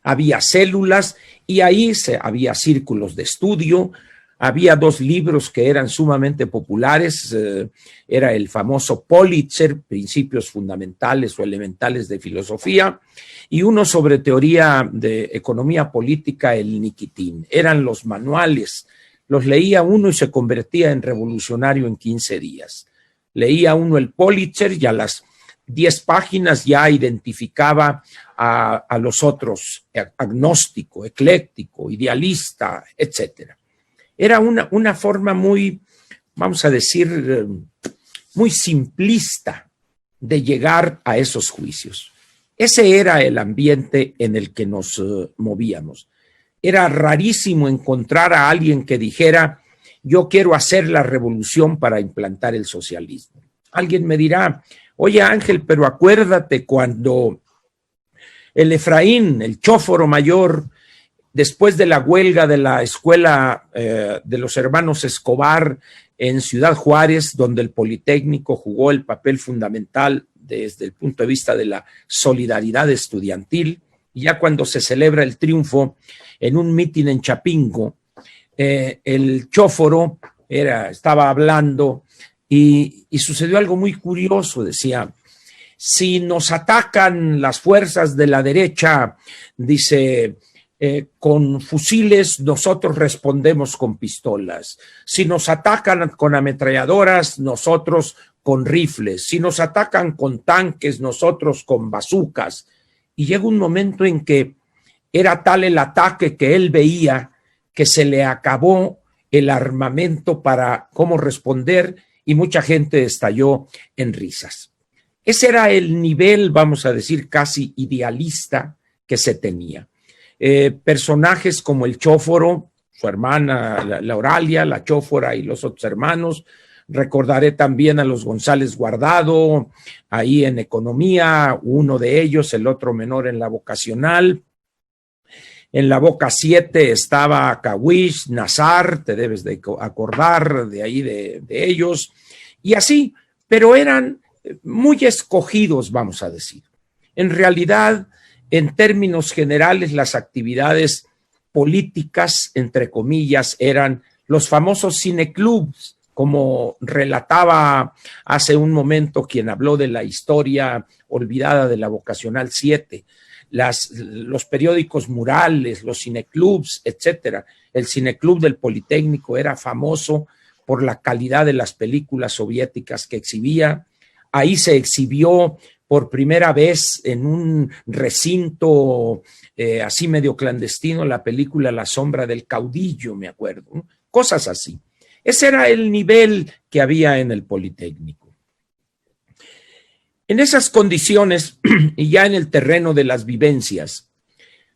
Había células y ahí había círculos de estudio. Había dos libros que eran sumamente populares, era el famoso Politzer, Principios Fundamentales o Elementales de Filosofía, y uno sobre teoría de economía política, el Nikitin. Eran los manuales, los leía uno y se convertía en revolucionario en 15 días. Leía uno el Politzer y a las 10 páginas ya identificaba a los otros, agnóstico, ecléctico, idealista, etcétera. Era una forma muy, vamos a decir, muy simplista de llegar a esos juicios. Ese era el ambiente en el que nos movíamos. Era rarísimo encontrar a alguien que dijera, yo quiero hacer la revolución para implantar el socialismo. Alguien me dirá, oye Ángel, pero acuérdate cuando el Efraín, el chóforo mayor, después de la huelga de la escuela de los hermanos Escobar en Ciudad Juárez, donde el Politécnico jugó el papel fundamental desde el punto de vista de la solidaridad estudiantil, y ya cuando se celebra el triunfo en un mitin en Chapingo, el chóforo estaba hablando y sucedió algo muy curioso. Decía, si nos atacan las fuerzas de la derecha, dice, con fusiles, nosotros respondemos con pistolas. Si nos atacan con ametralladoras, nosotros con rifles. Si nos atacan con tanques, nosotros con bazucas. Y llega un momento en que era tal el ataque que él veía que se le acabó el armamento para cómo responder y mucha gente estalló en risas. Ese era el nivel, vamos a decir, casi idealista que se tenía. Personajes como el chóforo, su hermana la Oralia, la chófora y los otros hermanos. Recordaré también a los González Guardado, ahí en economía, uno de ellos, el otro menor en la vocacional. En la Boca 7 estaba Cawish, Nazar, te debes de acordar de ahí de ellos, y así, pero eran muy escogidos, vamos a decir. En realidad, en términos generales, las actividades políticas, entre comillas, eran los famosos cineclubs, como relataba hace un momento quien habló de la historia olvidada de la Vocacional 7, los periódicos murales, los cineclubs, etcétera. El cineclub del Politécnico era famoso por la calidad de las películas soviéticas que exhibía. Ahí se exhibió por primera vez en un recinto así medio clandestino la película La sombra del caudillo, me acuerdo, ¿no? Cosas así. Ese era el nivel que había en el Politécnico. En esas condiciones, y ya en el terreno de las vivencias,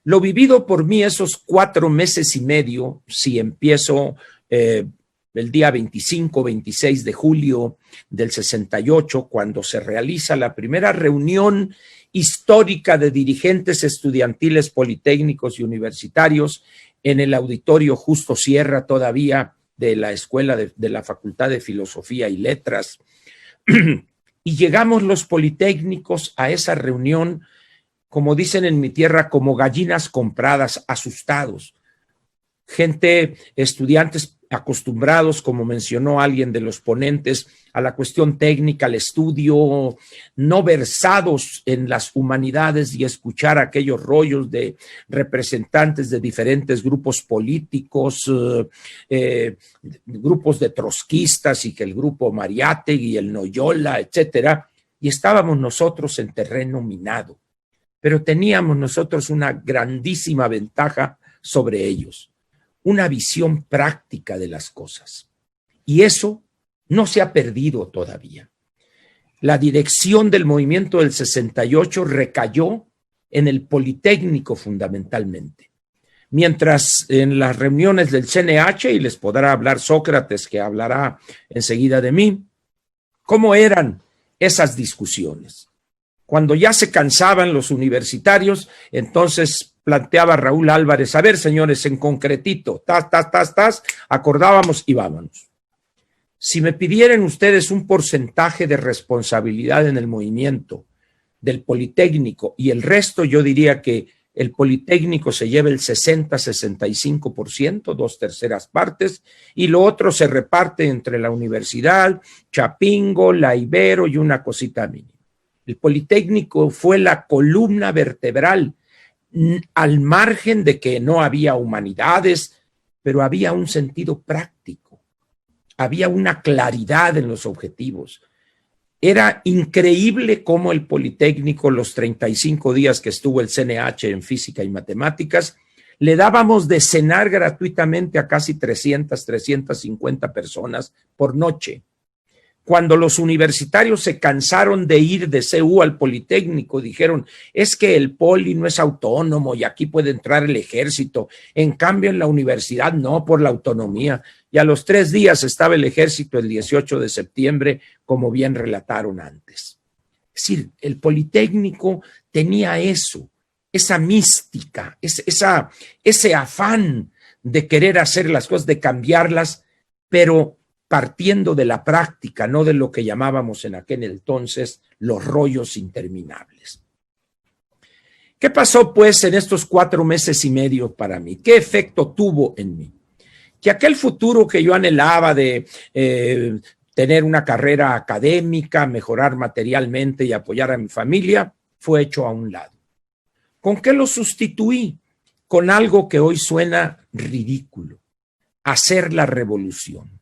lo vivido por mí esos 4 meses y medio, si empiezo el día 25-26 de julio del 68, cuando se realiza la primera reunión histórica de dirigentes estudiantiles politécnicos y universitarios en el auditorio Justo Sierra, todavía de la escuela de la Facultad de Filosofía y Letras. Y llegamos los politécnicos a esa reunión, como dicen en mi tierra, como gallinas compradas, asustados. Gente, estudiantes acostumbrados, como mencionó alguien de los ponentes, a la cuestión técnica, al estudio, no versados en las humanidades, y escuchar aquellos rollos de representantes de diferentes grupos políticos, grupos de trotskistas, y que el grupo Mariátegui y el Noyola, etcétera, y estábamos nosotros en terreno minado, pero teníamos nosotros una grandísima ventaja sobre ellos, una visión práctica de las cosas. Y eso no se ha perdido todavía. La dirección del movimiento del 68 recayó en el Politécnico fundamentalmente. Mientras en las reuniones del CNH, y les podrá hablar Sócrates, que hablará enseguida de mí, ¿cómo eran esas discusiones? Cuando ya se cansaban los universitarios, entonces planteaba Raúl Álvarez: a ver, señores, en concretito, acordábamos y vámonos. Si me pidieran ustedes un porcentaje de responsabilidad en el movimiento del Politécnico y el resto, yo diría que el Politécnico se lleva el 60-65%, 2/3 partes, y lo otro se reparte entre la universidad, Chapingo, la Ibero y una cosita mínima. El Politécnico fue la columna vertebral, al margen de que no había humanidades, pero había un sentido práctico, había una claridad en los objetivos. Era increíble cómo el Politécnico, los 35 días que estuvo el CNH en física y matemáticas, le dábamos de cenar gratuitamente a casi 350 personas por noche. Cuando los universitarios se cansaron de ir de CU al Politécnico, dijeron: es que el Poli no es autónomo y aquí puede entrar el ejército. En cambio, en la universidad no, por la autonomía. Y a los 3 días estaba el ejército el 18 de septiembre, como bien relataron antes. Es decir, el Politécnico tenía eso, esa mística, ese afán de querer hacer las cosas, de cambiarlas, pero partiendo de la práctica, no de lo que llamábamos en aquel entonces los rollos interminables. ¿Qué pasó, pues, en estos 4 meses y medio para mí? ¿Qué efecto tuvo en mí? Que aquel futuro que yo anhelaba de tener una carrera académica, mejorar materialmente y apoyar a mi familia, fue hecho a un lado. ¿Con qué lo sustituí? Con algo que hoy suena ridículo: hacer la revolución.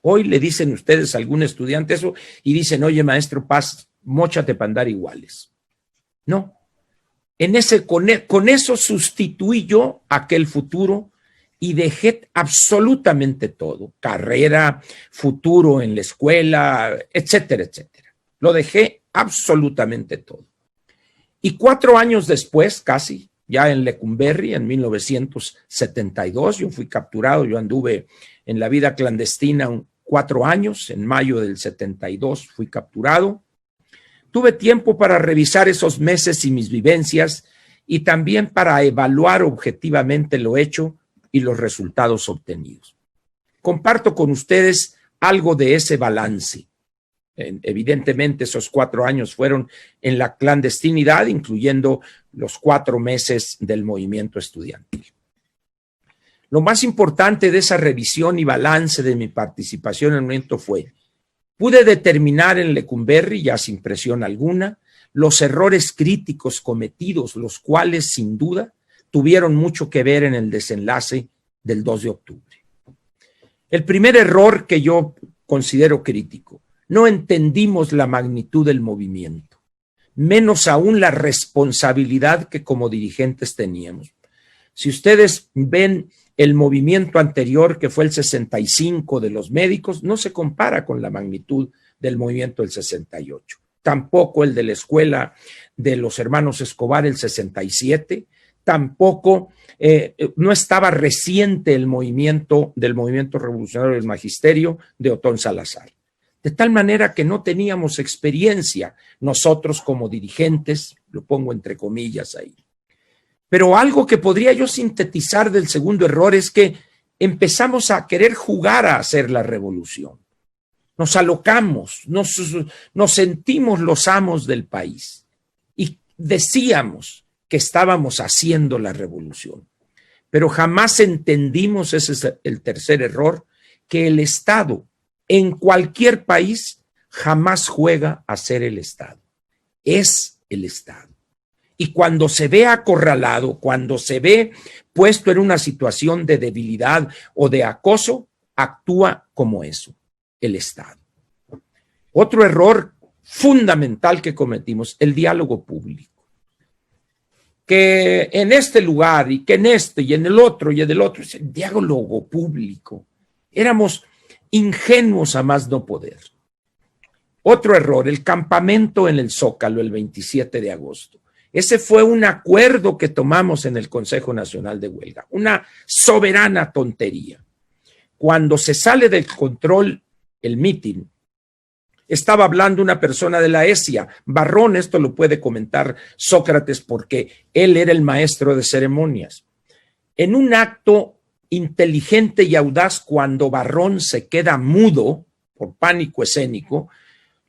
Hoy le dicen ustedes a algún estudiante eso y dicen: oye, maestro Paz, móchate para andar iguales. No, con eso sustituí yo aquel futuro y dejé absolutamente todo: carrera, futuro en la escuela, etcétera, etcétera. Lo dejé absolutamente todo. Y 4 años después, casi, ya en Lecumberri, en 1972, yo fui capturado, yo anduve en la vida clandestina 4 años, en mayo del 72 fui capturado. Tuve tiempo para revisar esos meses y mis vivencias, y también para evaluar objetivamente lo hecho y los resultados obtenidos. Comparto con ustedes algo de ese balance. Evidentemente esos 4 años fueron en la clandestinidad, incluyendo los 4 meses del movimiento estudiantil. Lo más importante de esa revisión y balance de mi participación en el movimiento fue: pude determinar en Lecumberri, ya sin presión alguna, los errores críticos cometidos, los cuales sin duda tuvieron mucho que ver en el desenlace del 2 de octubre. El primer error que yo considero crítico: no entendimos la magnitud del movimiento, menos aún la responsabilidad que como dirigentes teníamos. Si ustedes ven el movimiento anterior, que fue el 65 de los médicos, no se compara con la magnitud del movimiento del 68. Tampoco el de la escuela de los hermanos Escobar, el 67. Tampoco, no estaba reciente el movimiento del movimiento revolucionario del magisterio de Otón Salazar. De tal manera que no teníamos experiencia nosotros como dirigentes, lo pongo entre comillas ahí. Pero algo que podría yo sintetizar del segundo error es que empezamos a querer jugar a hacer la revolución. nos alocamos, nos sentimos los amos del país y decíamos que estábamos haciendo la revolución. Pero jamás entendimos, ese es el tercer error, que el Estado en cualquier país jamás juega a ser el Estado. Es el Estado. Y cuando se ve acorralado, cuando se ve puesto en una situación de debilidad o de acoso, actúa como eso, el Estado. Otro error fundamental que cometimos, el diálogo público. Que en este lugar y que en este y en el otro y en el otro, es el diálogo público. Éramos ingenuos a más no poder. Otro error, el campamento en el Zócalo el 27 de agosto. Ese fue un acuerdo que tomamos en el Consejo Nacional de Huelga, una soberana tontería. Cuando se sale del control el mitin, estaba hablando una persona de la ESIA, Barrón, esto lo puede comentar Sócrates porque él era el maestro de ceremonias. En un acto inteligente y audaz, cuando Barrón se queda mudo por pánico escénico,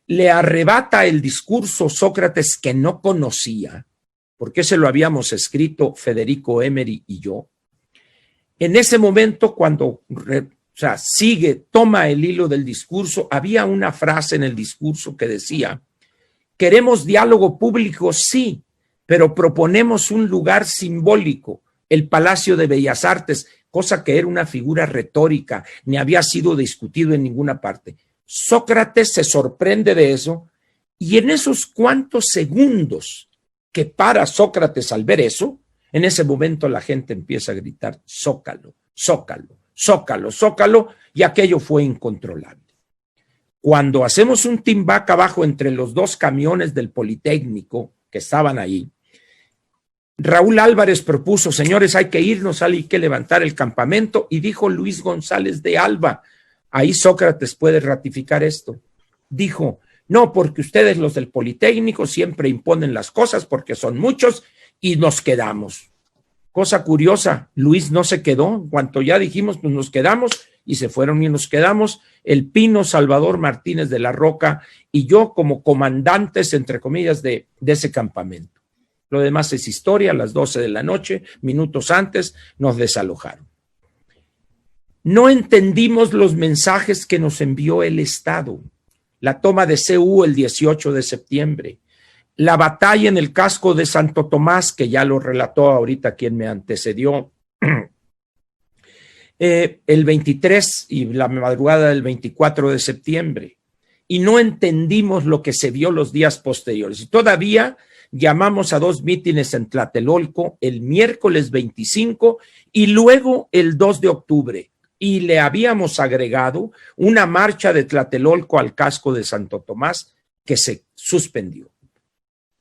le arrebata el discurso Sócrates que no conocía, porque se lo habíamos escrito Federico Emery y yo. En ese momento, cuando toma el hilo del discurso, había una frase en el discurso que decía: queremos diálogo público, sí, pero proponemos un lugar simbólico, el Palacio de Bellas Artes, cosa que era una figura retórica, ni había sido discutido en ninguna parte. Sócrates se sorprende de eso, y en esos cuantos segundos que para Sócrates al ver eso, en ese momento la gente empieza a gritar: Zócalo, Zócalo, Zócalo, Zócalo, y aquello fue incontrolable. Cuando hacemos un team back abajo entre los dos camiones del Politécnico que estaban ahí, Raúl Álvarez propuso: señores, hay que irnos, hay que levantar el campamento, y dijo Luis González de Alba, ahí Sócrates puede ratificar esto, dijo: no, porque ustedes los del Politécnico siempre imponen las cosas porque son muchos y nos quedamos. Cosa curiosa, Luis no se quedó, en cuanto ya dijimos, pues nos quedamos, y se fueron y nos quedamos el Pino Salvador Martínez de la Roca y yo como comandantes, entre comillas, de ese campamento. Lo demás es historia. A las 12 de la noche, minutos antes, nos desalojaron. No entendimos los mensajes que nos envió el Estado. La toma de CU el 18 de septiembre, la batalla en el casco de Santo Tomás, que ya lo relató ahorita quien me antecedió, el 23 y la madrugada del 24 de septiembre, y no entendimos lo que se vio los días posteriores. Y todavía llamamos a 2 mítines en Tlatelolco el miércoles 25 y luego el 2 de octubre. Y le habíamos agregado una marcha de Tlatelolco al casco de Santo Tomás que se suspendió.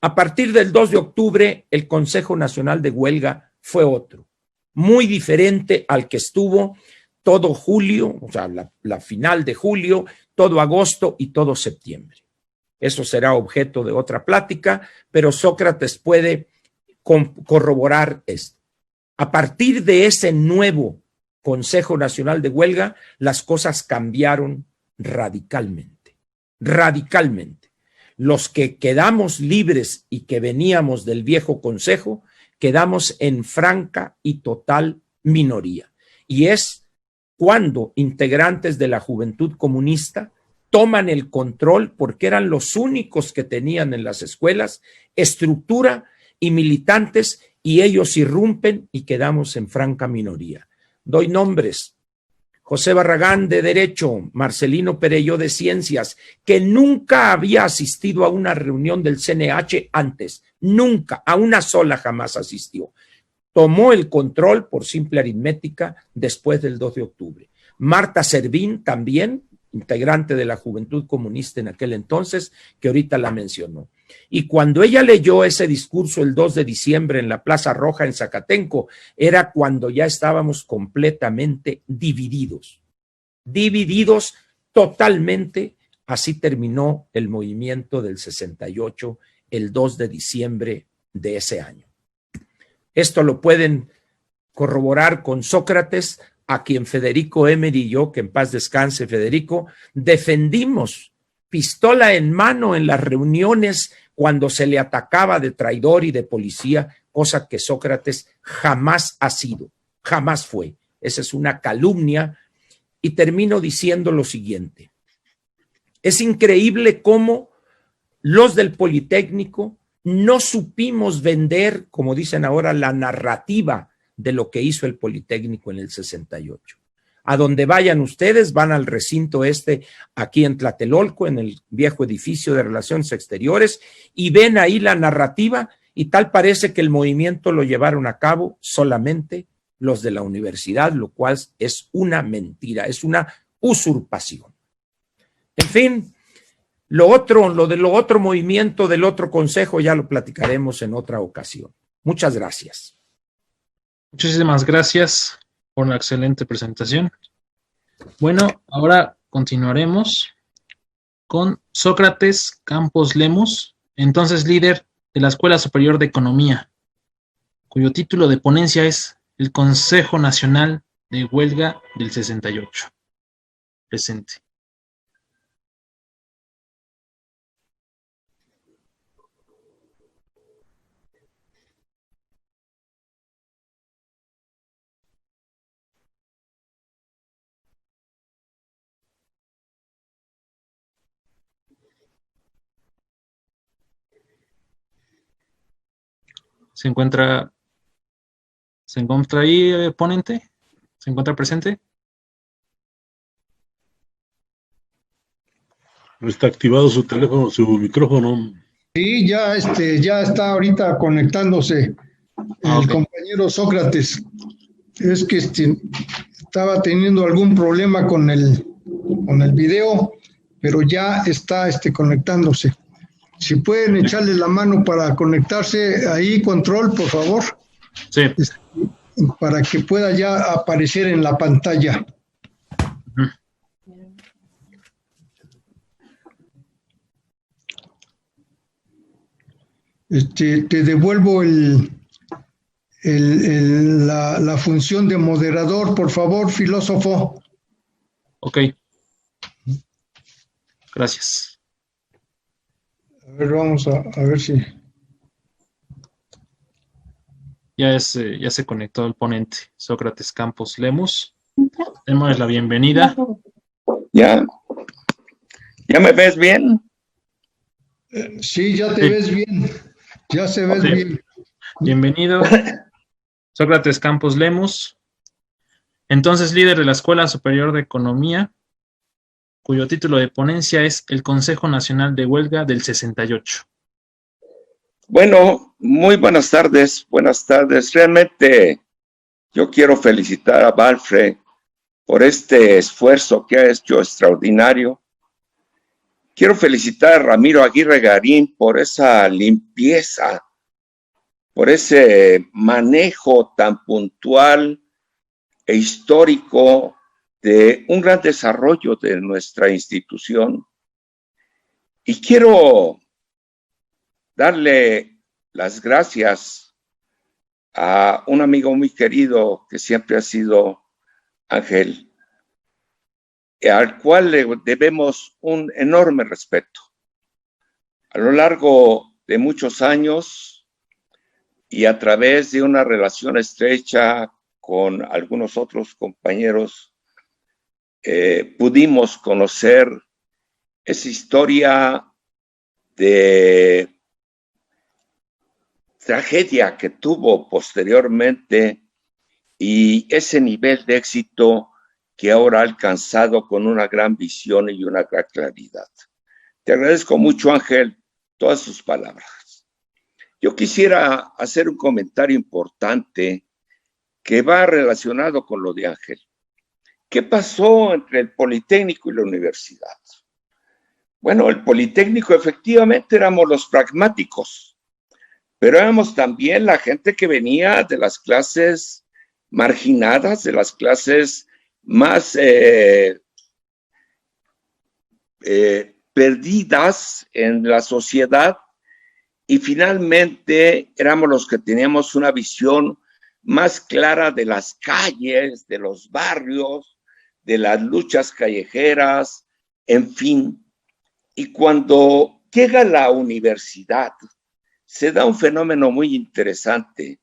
A partir del 2 de octubre, el Consejo Nacional de Huelga fue otro, muy diferente al que estuvo todo julio, o sea, la final de julio, todo agosto y todo septiembre. Eso será objeto de otra plática, pero Sócrates puede corroborar esto. A partir de ese nuevo Consejo Nacional de Huelga, las cosas cambiaron radicalmente, radicalmente. Los que quedamos libres y que veníamos del viejo consejo, quedamos en franca y total minoría. Y es cuando integrantes de la Juventud Comunista toman el control, porque eran los únicos que tenían en las escuelas estructura y militantes, y ellos irrumpen y quedamos en franca minoría. Doy nombres: José Barragán de Derecho, Marcelino Perello de Ciencias, que nunca había asistido a una reunión del CNH antes, nunca, a una sola jamás asistió. Tomó el control por simple aritmética después del 2 de octubre. Marta Servín también, integrante de la Juventud Comunista en aquel entonces, que ahorita la mencionó. Y cuando ella leyó ese discurso el 2 de diciembre en la Plaza Roja en Zacatenco, era cuando ya estábamos completamente divididos totalmente. Así terminó el movimiento del 68, el 2 de diciembre de ese año. Esto lo pueden corroborar con Sócrates a quien Federico Emery y yo, que en paz descanse Federico, defendimos pistola en mano en las reuniones cuando se le atacaba de traidor y de policía, cosa que Sócrates jamás ha sido, jamás fue. Esa es una calumnia. Y termino diciendo lo siguiente. Es increíble cómo los del Politécnico no supimos vender, como dicen ahora, la narrativa de lo que hizo el Politécnico en el 68. A donde vayan ustedes, van al recinto aquí en Tlatelolco, en el viejo edificio de Relaciones Exteriores, y ven ahí la narrativa, y tal parece que el movimiento lo llevaron a cabo solamente los de la universidad, lo cual es una mentira, es una usurpación. En fin, lo del otro movimiento, del otro consejo, ya lo platicaremos en otra ocasión. Muchas gracias. Muchísimas gracias por la excelente presentación. Bueno, ahora continuaremos con Sócrates Campos Lemus, entonces líder de la Escuela Superior de Economía, cuyo título de ponencia es el Consejo Nacional de Huelga del 68. Presente. ¿Se encuentra ahí, ponente? ¿Se encuentra presente? No está activado su teléfono, su micrófono. Sí, ya está ahorita conectándose el compañero Sócrates. Es que estaba teniendo algún problema con el video, pero ya está conectándose. Si pueden echarle la mano para conectarse ahí, control, por favor. Sí. Para que pueda ya aparecer en la pantalla. Te devuelvo la función de moderador, por favor, filósofo. Ok. Gracias. A ver, vamos a ver si... Ya se conectó el ponente, Sócrates Campos Lemus. Démosle la bienvenida. ¿Ya me ves bien? Sí, ya te ves bien. Ya se ves bien. Bienvenido, Sócrates Campos Lemus, entonces líder de la Escuela Superior de Economía, cuyo título de ponencia es el Consejo Nacional de Huelga del 68. Bueno, muy buenas tardes. Buenas tardes. Realmente yo quiero felicitar a Valfre por este esfuerzo que ha hecho extraordinario. Quiero felicitar a Ramiro Aguirre Garín por esa limpieza, por ese manejo tan puntual e histórico de un gran desarrollo de nuestra institución. Y quiero darle las gracias a un amigo muy querido que siempre ha sido Ángel, al cual le debemos un enorme respeto. A lo largo de muchos años y a través de una relación estrecha con algunos otros compañeros, pudimos conocer esa historia de tragedia que tuvo posteriormente y ese nivel de éxito que ahora ha alcanzado con una gran visión y una gran claridad. Te agradezco mucho, Ángel, todas sus palabras. Yo quisiera hacer un comentario importante que va relacionado con lo de Ángel. ¿Qué pasó entre el Politécnico y la universidad? Bueno, el Politécnico efectivamente éramos los pragmáticos, pero éramos también la gente que venía de las clases marginadas, de las clases más perdidas en la sociedad, y finalmente éramos los que teníamos una visión más clara de las calles, de los barrios, de las luchas callejeras, en fin. Y cuando llega a la universidad, se da un fenómeno muy interesante.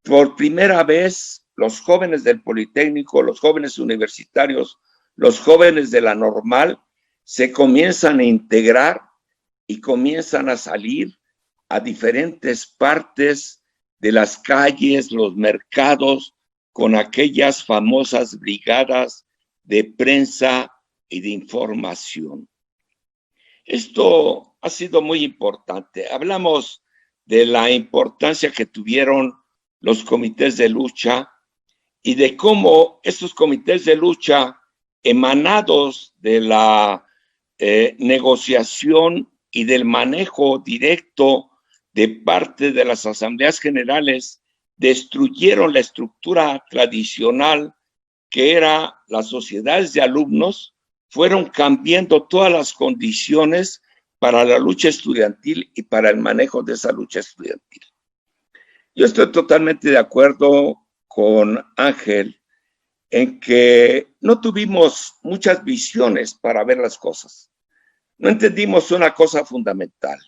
Por primera vez, los jóvenes del Politécnico, los jóvenes universitarios, los jóvenes de la Normal, se comienzan a integrar y comienzan a salir a diferentes partes de las calles, los mercados, con aquellas famosas brigadas de prensa y de información. Esto ha sido muy importante. Hablamos de la importancia que tuvieron los comités de lucha y de cómo estos comités de lucha emanados de la negociación y del manejo directo de parte de las asambleas generales destruyeron la estructura tradicional que era las sociedades de alumnos, fueron cambiando todas las condiciones para la lucha estudiantil y para el manejo de esa lucha estudiantil. Yo estoy totalmente de acuerdo con Ángel en que no tuvimos muchas visiones para ver las cosas. No entendimos una cosa fundamental.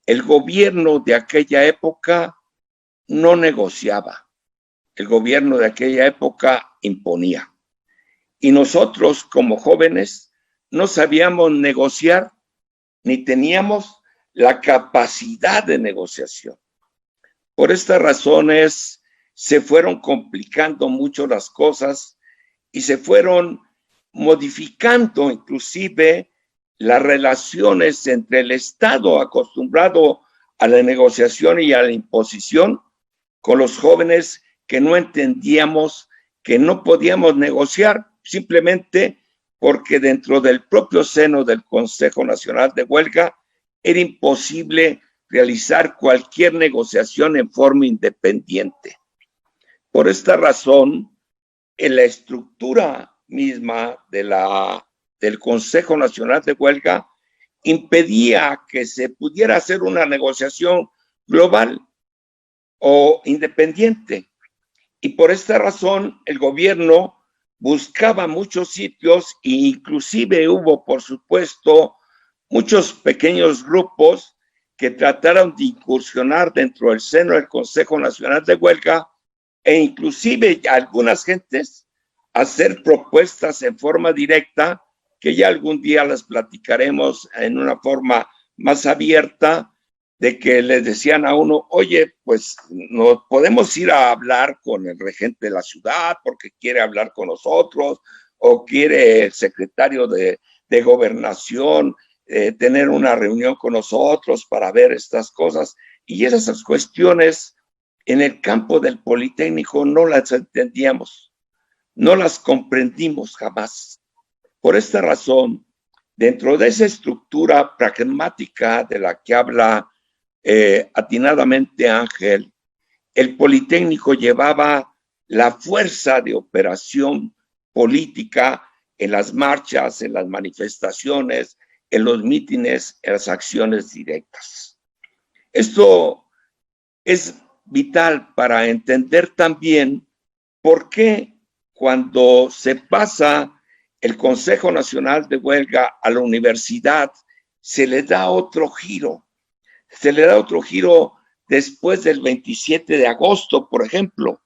El gobierno de aquella época no negociaba. El gobierno de aquella época imponía. Y nosotros, como jóvenes, no sabíamos negociar ni teníamos la capacidad de negociación. Por estas razones se fueron complicando mucho las cosas y se fueron modificando inclusive las relaciones entre el Estado acostumbrado a la negociación y a la imposición con los jóvenes que no entendíamos que no podíamos negociar simplemente porque dentro del propio seno del Consejo Nacional de Huelga era imposible realizar cualquier negociación en forma independiente. Por esta razón, en la estructura misma del Consejo Nacional de Huelga impedía que se pudiera hacer una negociación global o independiente. Y por esta razón, el gobierno buscaba muchos sitios e inclusive hubo, por supuesto, muchos pequeños grupos que trataron de incursionar dentro del seno del Consejo Nacional de Huelga e inclusive algunas gentes hacer propuestas en forma directa que ya algún día las platicaremos en una forma más abierta, de que les decían a uno, oye, pues no podemos ir a hablar con el regente de la ciudad porque quiere hablar con nosotros, o quiere el secretario de gobernación tener una reunión con nosotros para ver estas cosas. Y esas cuestiones en el campo del Politécnico no las entendíamos, no las comprendimos jamás. Por esta razón, dentro de esa estructura pragmática de la que habla atinadamente Ángel, el Politécnico llevaba la fuerza de operación política en las marchas, en las manifestaciones, en los mítines, en las acciones directas. Esto es vital para entender también por qué cuando se pasa el Consejo Nacional de Huelga a la universidad se le da otro giro. Se le da otro giro después del 27 de agosto, por ejemplo.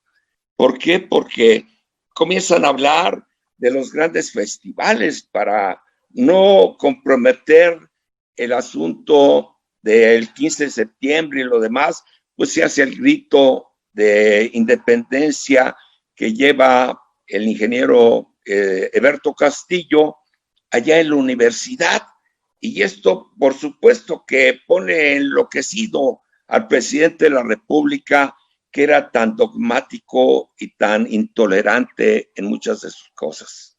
¿Por qué? Porque comienzan a hablar de los grandes festivales para no comprometer el asunto del 15 de septiembre y lo demás, pues se hace el grito de independencia que lleva el ingeniero Eberto Castillo allá en la universidad. Y esto, por supuesto, que pone enloquecido al presidente de la República, que era tan dogmático y tan intolerante en muchas de sus cosas.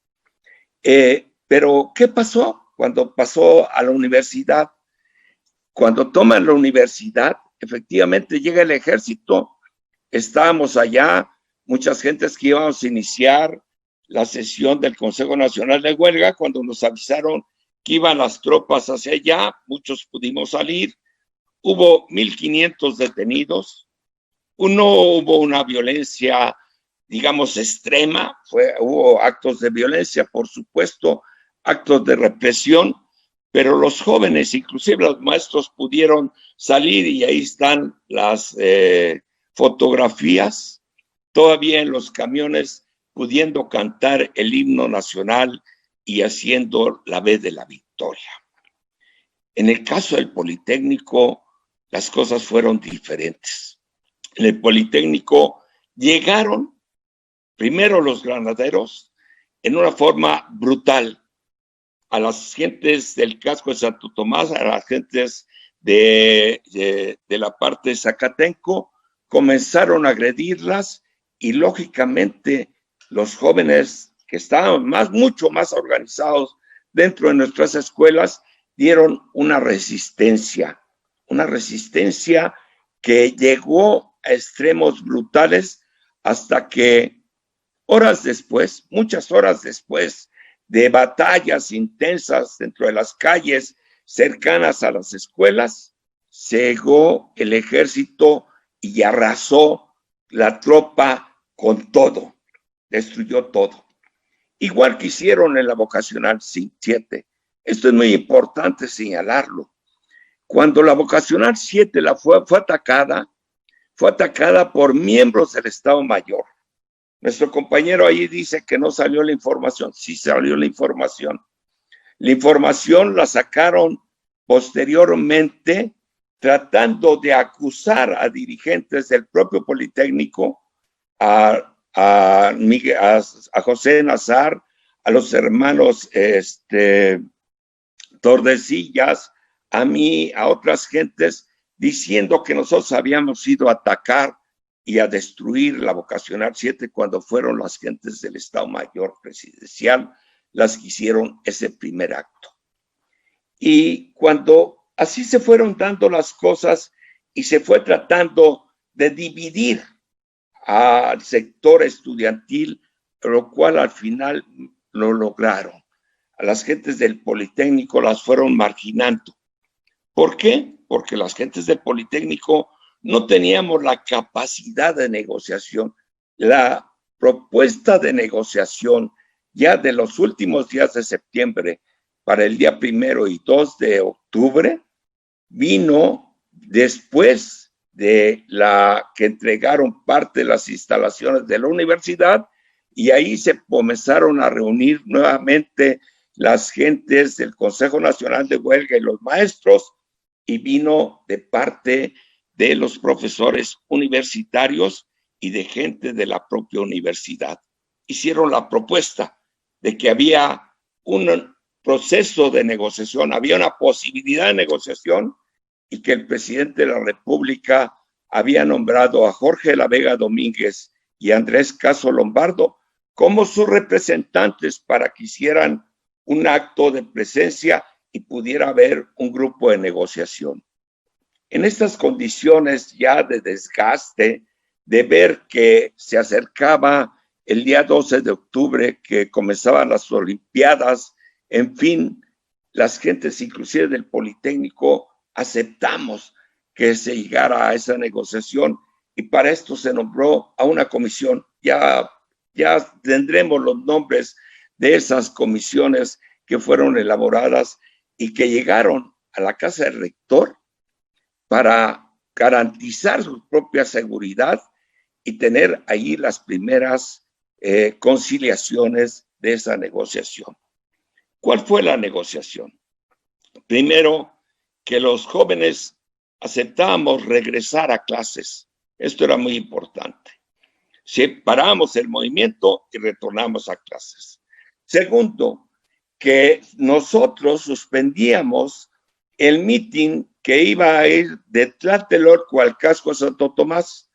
Pero, ¿qué pasó cuando pasó a la universidad? Cuando toman la universidad, efectivamente llega el ejército. Estábamos allá, muchas gentes que íbamos a iniciar la sesión del Consejo Nacional de Huelga, cuando nos avisaron que iban las tropas hacia allá, muchos pudimos salir, hubo 1,500 detenidos, No hubo una violencia, digamos, extrema, hubo actos de violencia, por supuesto, actos de represión, pero los jóvenes, inclusive los maestros, pudieron salir y ahí están las fotografías, todavía en los camiones, pudiendo cantar el himno nacional y haciendo la vez de la victoria. En el caso del Politécnico, las cosas fueron diferentes. En el Politécnico llegaron primero los granaderos en una forma brutal a las gentes del casco de Santo Tomás, a las gentes de la parte de Zacatenco, comenzaron a agredirlas y lógicamente los jóvenes que estaban mucho más organizados dentro de nuestras escuelas dieron una resistencia que llegó a extremos brutales hasta que muchas horas después de batallas intensas dentro de las calles cercanas a las escuelas, llegó el ejército y arrasó la tropa con todo, destruyó todo. Igual que hicieron en la vocacional 7. Esto es muy importante señalarlo. Cuando la vocacional 7 fue atacada por miembros del Estado Mayor. Nuestro compañero ahí dice que no salió la información. Sí salió la información. La información la sacaron posteriormente tratando de acusar a dirigentes del propio Politécnico, a José Nazar, a los hermanos Tordesillas, a mí, a otras gentes, diciendo que nosotros habíamos ido a atacar y a destruir la vocacional 7 cuando fueron las gentes del Estado Mayor Presidencial las que hicieron ese primer acto. Y cuando así se fueron dando las cosas y se fue tratando de dividir al sector estudiantil, lo cual al final lo lograron. A las gentes del Politécnico las fueron marginando. ¿Por qué? Porque las gentes del Politécnico no teníamos la capacidad de negociación. La propuesta de negociación ya de los últimos días de septiembre para el día 1 y 2 de octubre vino después de la que entregaron parte de las instalaciones de la universidad y ahí se comenzaron a reunir nuevamente las gentes del Consejo Nacional de Huelga y los maestros y vino de parte de los profesores universitarios y de gente de la propia universidad. Hicieron la propuesta de que había un proceso de negociación, había una posibilidad de negociación y que el presidente de la República había nombrado a Jorge de la Vega Domínguez y Andrés Caso Lombardo como sus representantes para que hicieran un acto de presencia y pudiera haber un grupo de negociación. En estas condiciones ya de desgaste, de ver que se acercaba el día 12 de octubre, que comenzaban las Olimpiadas, en fin, las gentes inclusive del Politécnico aceptamos que se llegara a esa negociación y para esto se nombró a una comisión. Ya tendremos los nombres de esas comisiones que fueron elaboradas y que llegaron a la casa del rector para garantizar su propia seguridad y tener ahí las primeras conciliaciones de esa negociación. ¿Cuál fue la negociación? Primero, que los jóvenes aceptábamos regresar a clases. Esto era muy importante. Separamos el movimiento y retornamos a clases. Segundo, que nosotros suspendíamos el meeting que iba a ir de Tlatelolco al casco de Santo Tomás.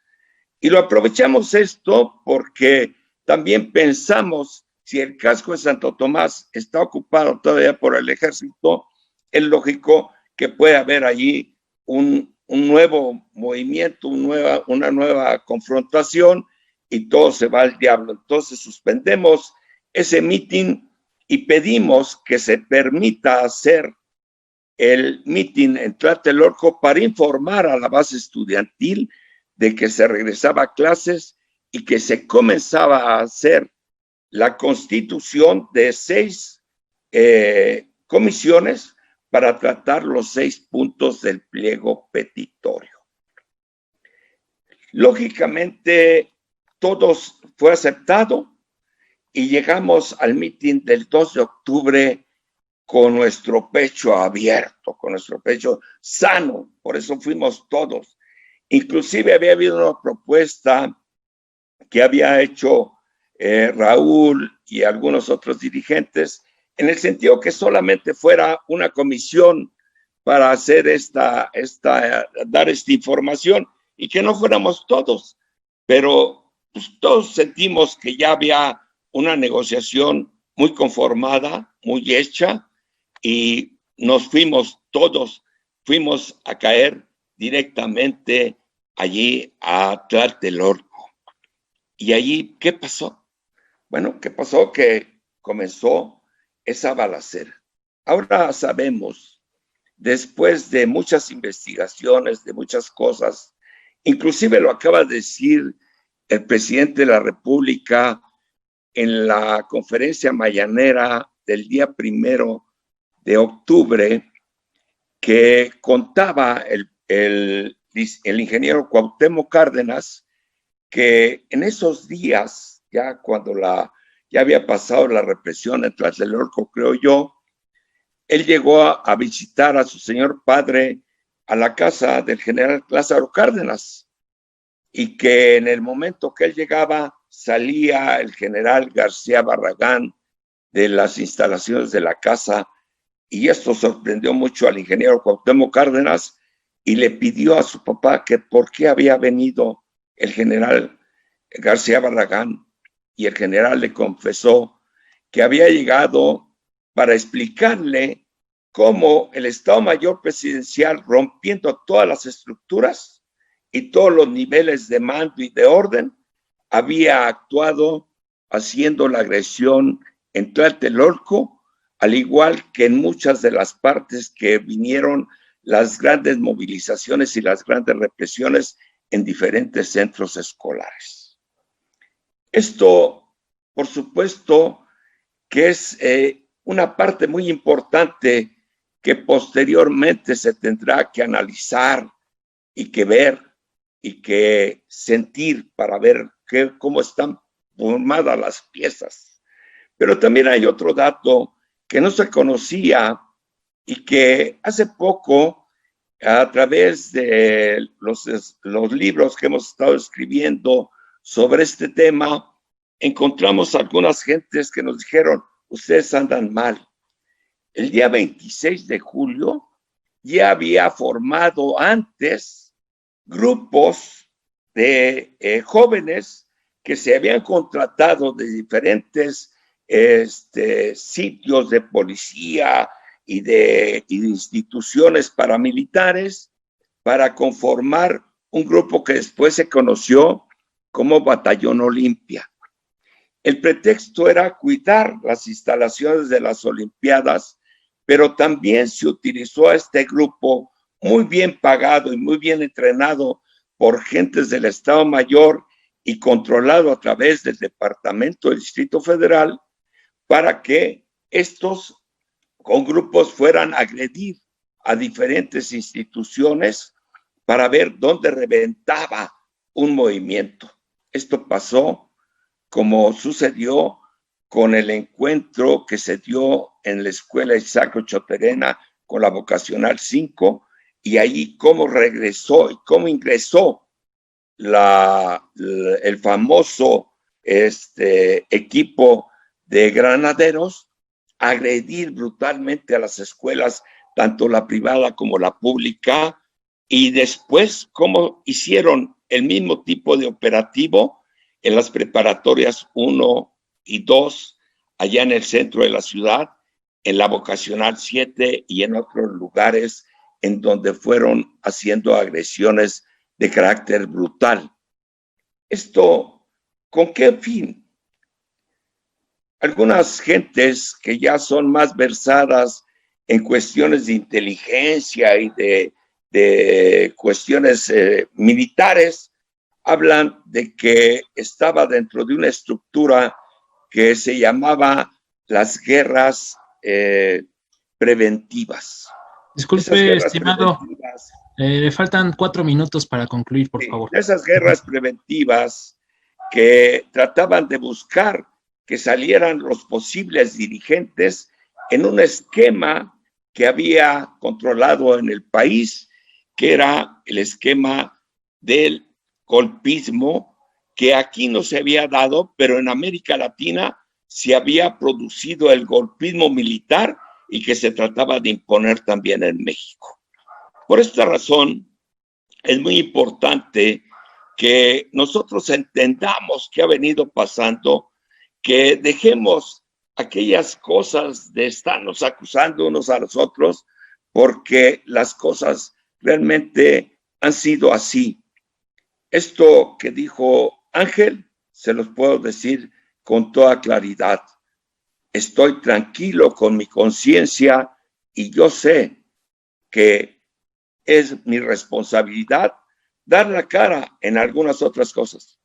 Y lo aprovechamos esto porque también pensamos, si el casco de Santo Tomás está ocupado todavía por el ejército, es lógico que pueda haber allí un nuevo movimiento, una nueva confrontación y todo se va al diablo. Entonces suspendemos ese meeting y pedimos que se permita hacer el meeting en Tlatelolco para informar a la base estudiantil de que se regresaba a clases y que se comenzaba a hacer la constitución de 6 comisiones para tratar los 6 puntos del pliego petitorio. Lógicamente, todos fue aceptado y llegamos al mitin del 2 de octubre con nuestro pecho abierto, con nuestro pecho sano. Por eso fuimos todos. Inclusive había habido una propuesta que había hecho Raúl y algunos otros dirigentes, en el sentido que solamente fuera una comisión para hacer dar esta información y que no fuéramos todos, pero pues, todos sentimos que ya había una negociación muy conformada, muy hecha, y nos fuimos a caer directamente allí a Tlatelolco. Y allí, ¿qué pasó? Bueno, ¿qué pasó? Que comenzó esa balacera. Ahora sabemos, después de muchas investigaciones, de muchas cosas, inclusive lo acaba de decir el presidente de la República en la conferencia mañanera del día 1 de octubre, que contaba el ingeniero Cuauhtémoc Cárdenas, que en esos días, ya cuando ya había pasado la represión en Tlatelolco, creo yo, él llegó a visitar a su señor padre a la casa del general Lázaro Cárdenas, y que en el momento que él llegaba salía el general García Barragán de las instalaciones de la casa, y esto sorprendió mucho al ingeniero Cuauhtémoc Cárdenas y le pidió a su papá que por qué había venido el general García Barragán, y el general le confesó que había llegado para explicarle cómo el Estado Mayor Presidencial, rompiendo todas las estructuras y todos los niveles de mando y de orden, había actuado haciendo la agresión en Tlatelolco, al igual que en muchas de las partes que vinieron las grandes movilizaciones y las grandes represiones en diferentes centros escolares. Esto, por supuesto, que es una parte muy importante que posteriormente se tendrá que analizar y que ver y que sentir para ver cómo están formadas las piezas. Pero también hay otro dato que no se conocía y que hace poco, a través de los libros que hemos estado escribiendo sobre este tema, encontramos algunas gentes que nos dijeron: ustedes andan mal. El día 26 de julio ya había formado antes grupos de jóvenes que se habían contratado de diferentes sitios de policía y de instituciones paramilitares para conformar un grupo que después se conoció como Batallón Olimpia. El pretexto era cuidar las instalaciones de las Olimpiadas, pero también se utilizó a este grupo muy bien pagado y muy bien entrenado por gentes del Estado Mayor y controlado a través del Departamento del Distrito Federal, para que estos con grupos fueran a agredir a diferentes instituciones para ver dónde reventaba un movimiento. Esto pasó como sucedió con el encuentro que se dio en la escuela Isaac Ochoterena con la vocacional 5, y ahí cómo regresó y cómo ingresó el famoso equipo de granaderos a agredir brutalmente a las escuelas, tanto la privada como la pública, y después cómo hicieron el mismo tipo de operativo en las preparatorias 1 y 2, allá en el centro de la ciudad, en la vocacional 7 y en otros lugares en donde fueron haciendo agresiones de carácter brutal. ¿Esto con qué fin? Algunas gentes que ya son más versadas en cuestiones de inteligencia y de cuestiones militares hablan de que estaba dentro de una estructura que se llamaba las guerras preventivas. Disculpe, estimado, le faltan 4 minutos para concluir, por favor. Esas guerras preventivas que trataban de buscar que salieran los posibles dirigentes en un esquema que había controlado en el país, que era el esquema del golpismo, que aquí no se había dado, pero en América Latina se había producido el golpismo militar y que se trataba de imponer también en México. Por esta razón, es muy importante que nosotros entendamos qué ha venido pasando, que dejemos aquellas cosas de estarnos acusando unos a los otros, porque las cosas realmente han sido así. Esto que dijo Ángel, se los puedo decir con toda claridad. Estoy tranquilo con mi conciencia y yo sé que es mi responsabilidad dar la cara en algunas otras cosas,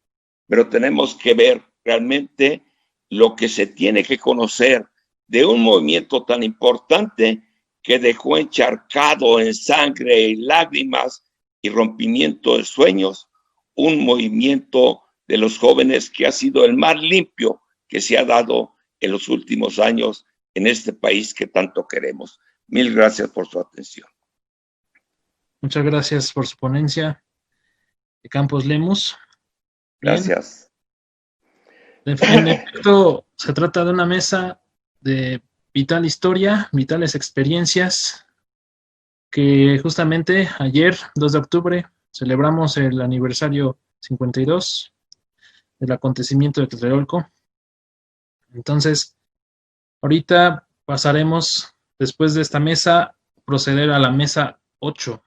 pero tenemos que ver realmente lo que se tiene que conocer de un movimiento tan importante que dejó encharcado en sangre y lágrimas y rompimiento de sueños, un movimiento de los jóvenes que ha sido el más limpio que se ha dado en los últimos años en este país que tanto queremos. Mil gracias por su atención. Muchas gracias por su ponencia, Campos Lemus. Gracias. En efecto, se trata de una mesa de vital historia, vitales experiencias, que justamente ayer, 2 de octubre, celebramos el aniversario 52 del acontecimiento de Tlatelolco. Entonces, ahorita pasaremos, después de esta mesa, proceder a la mesa 8.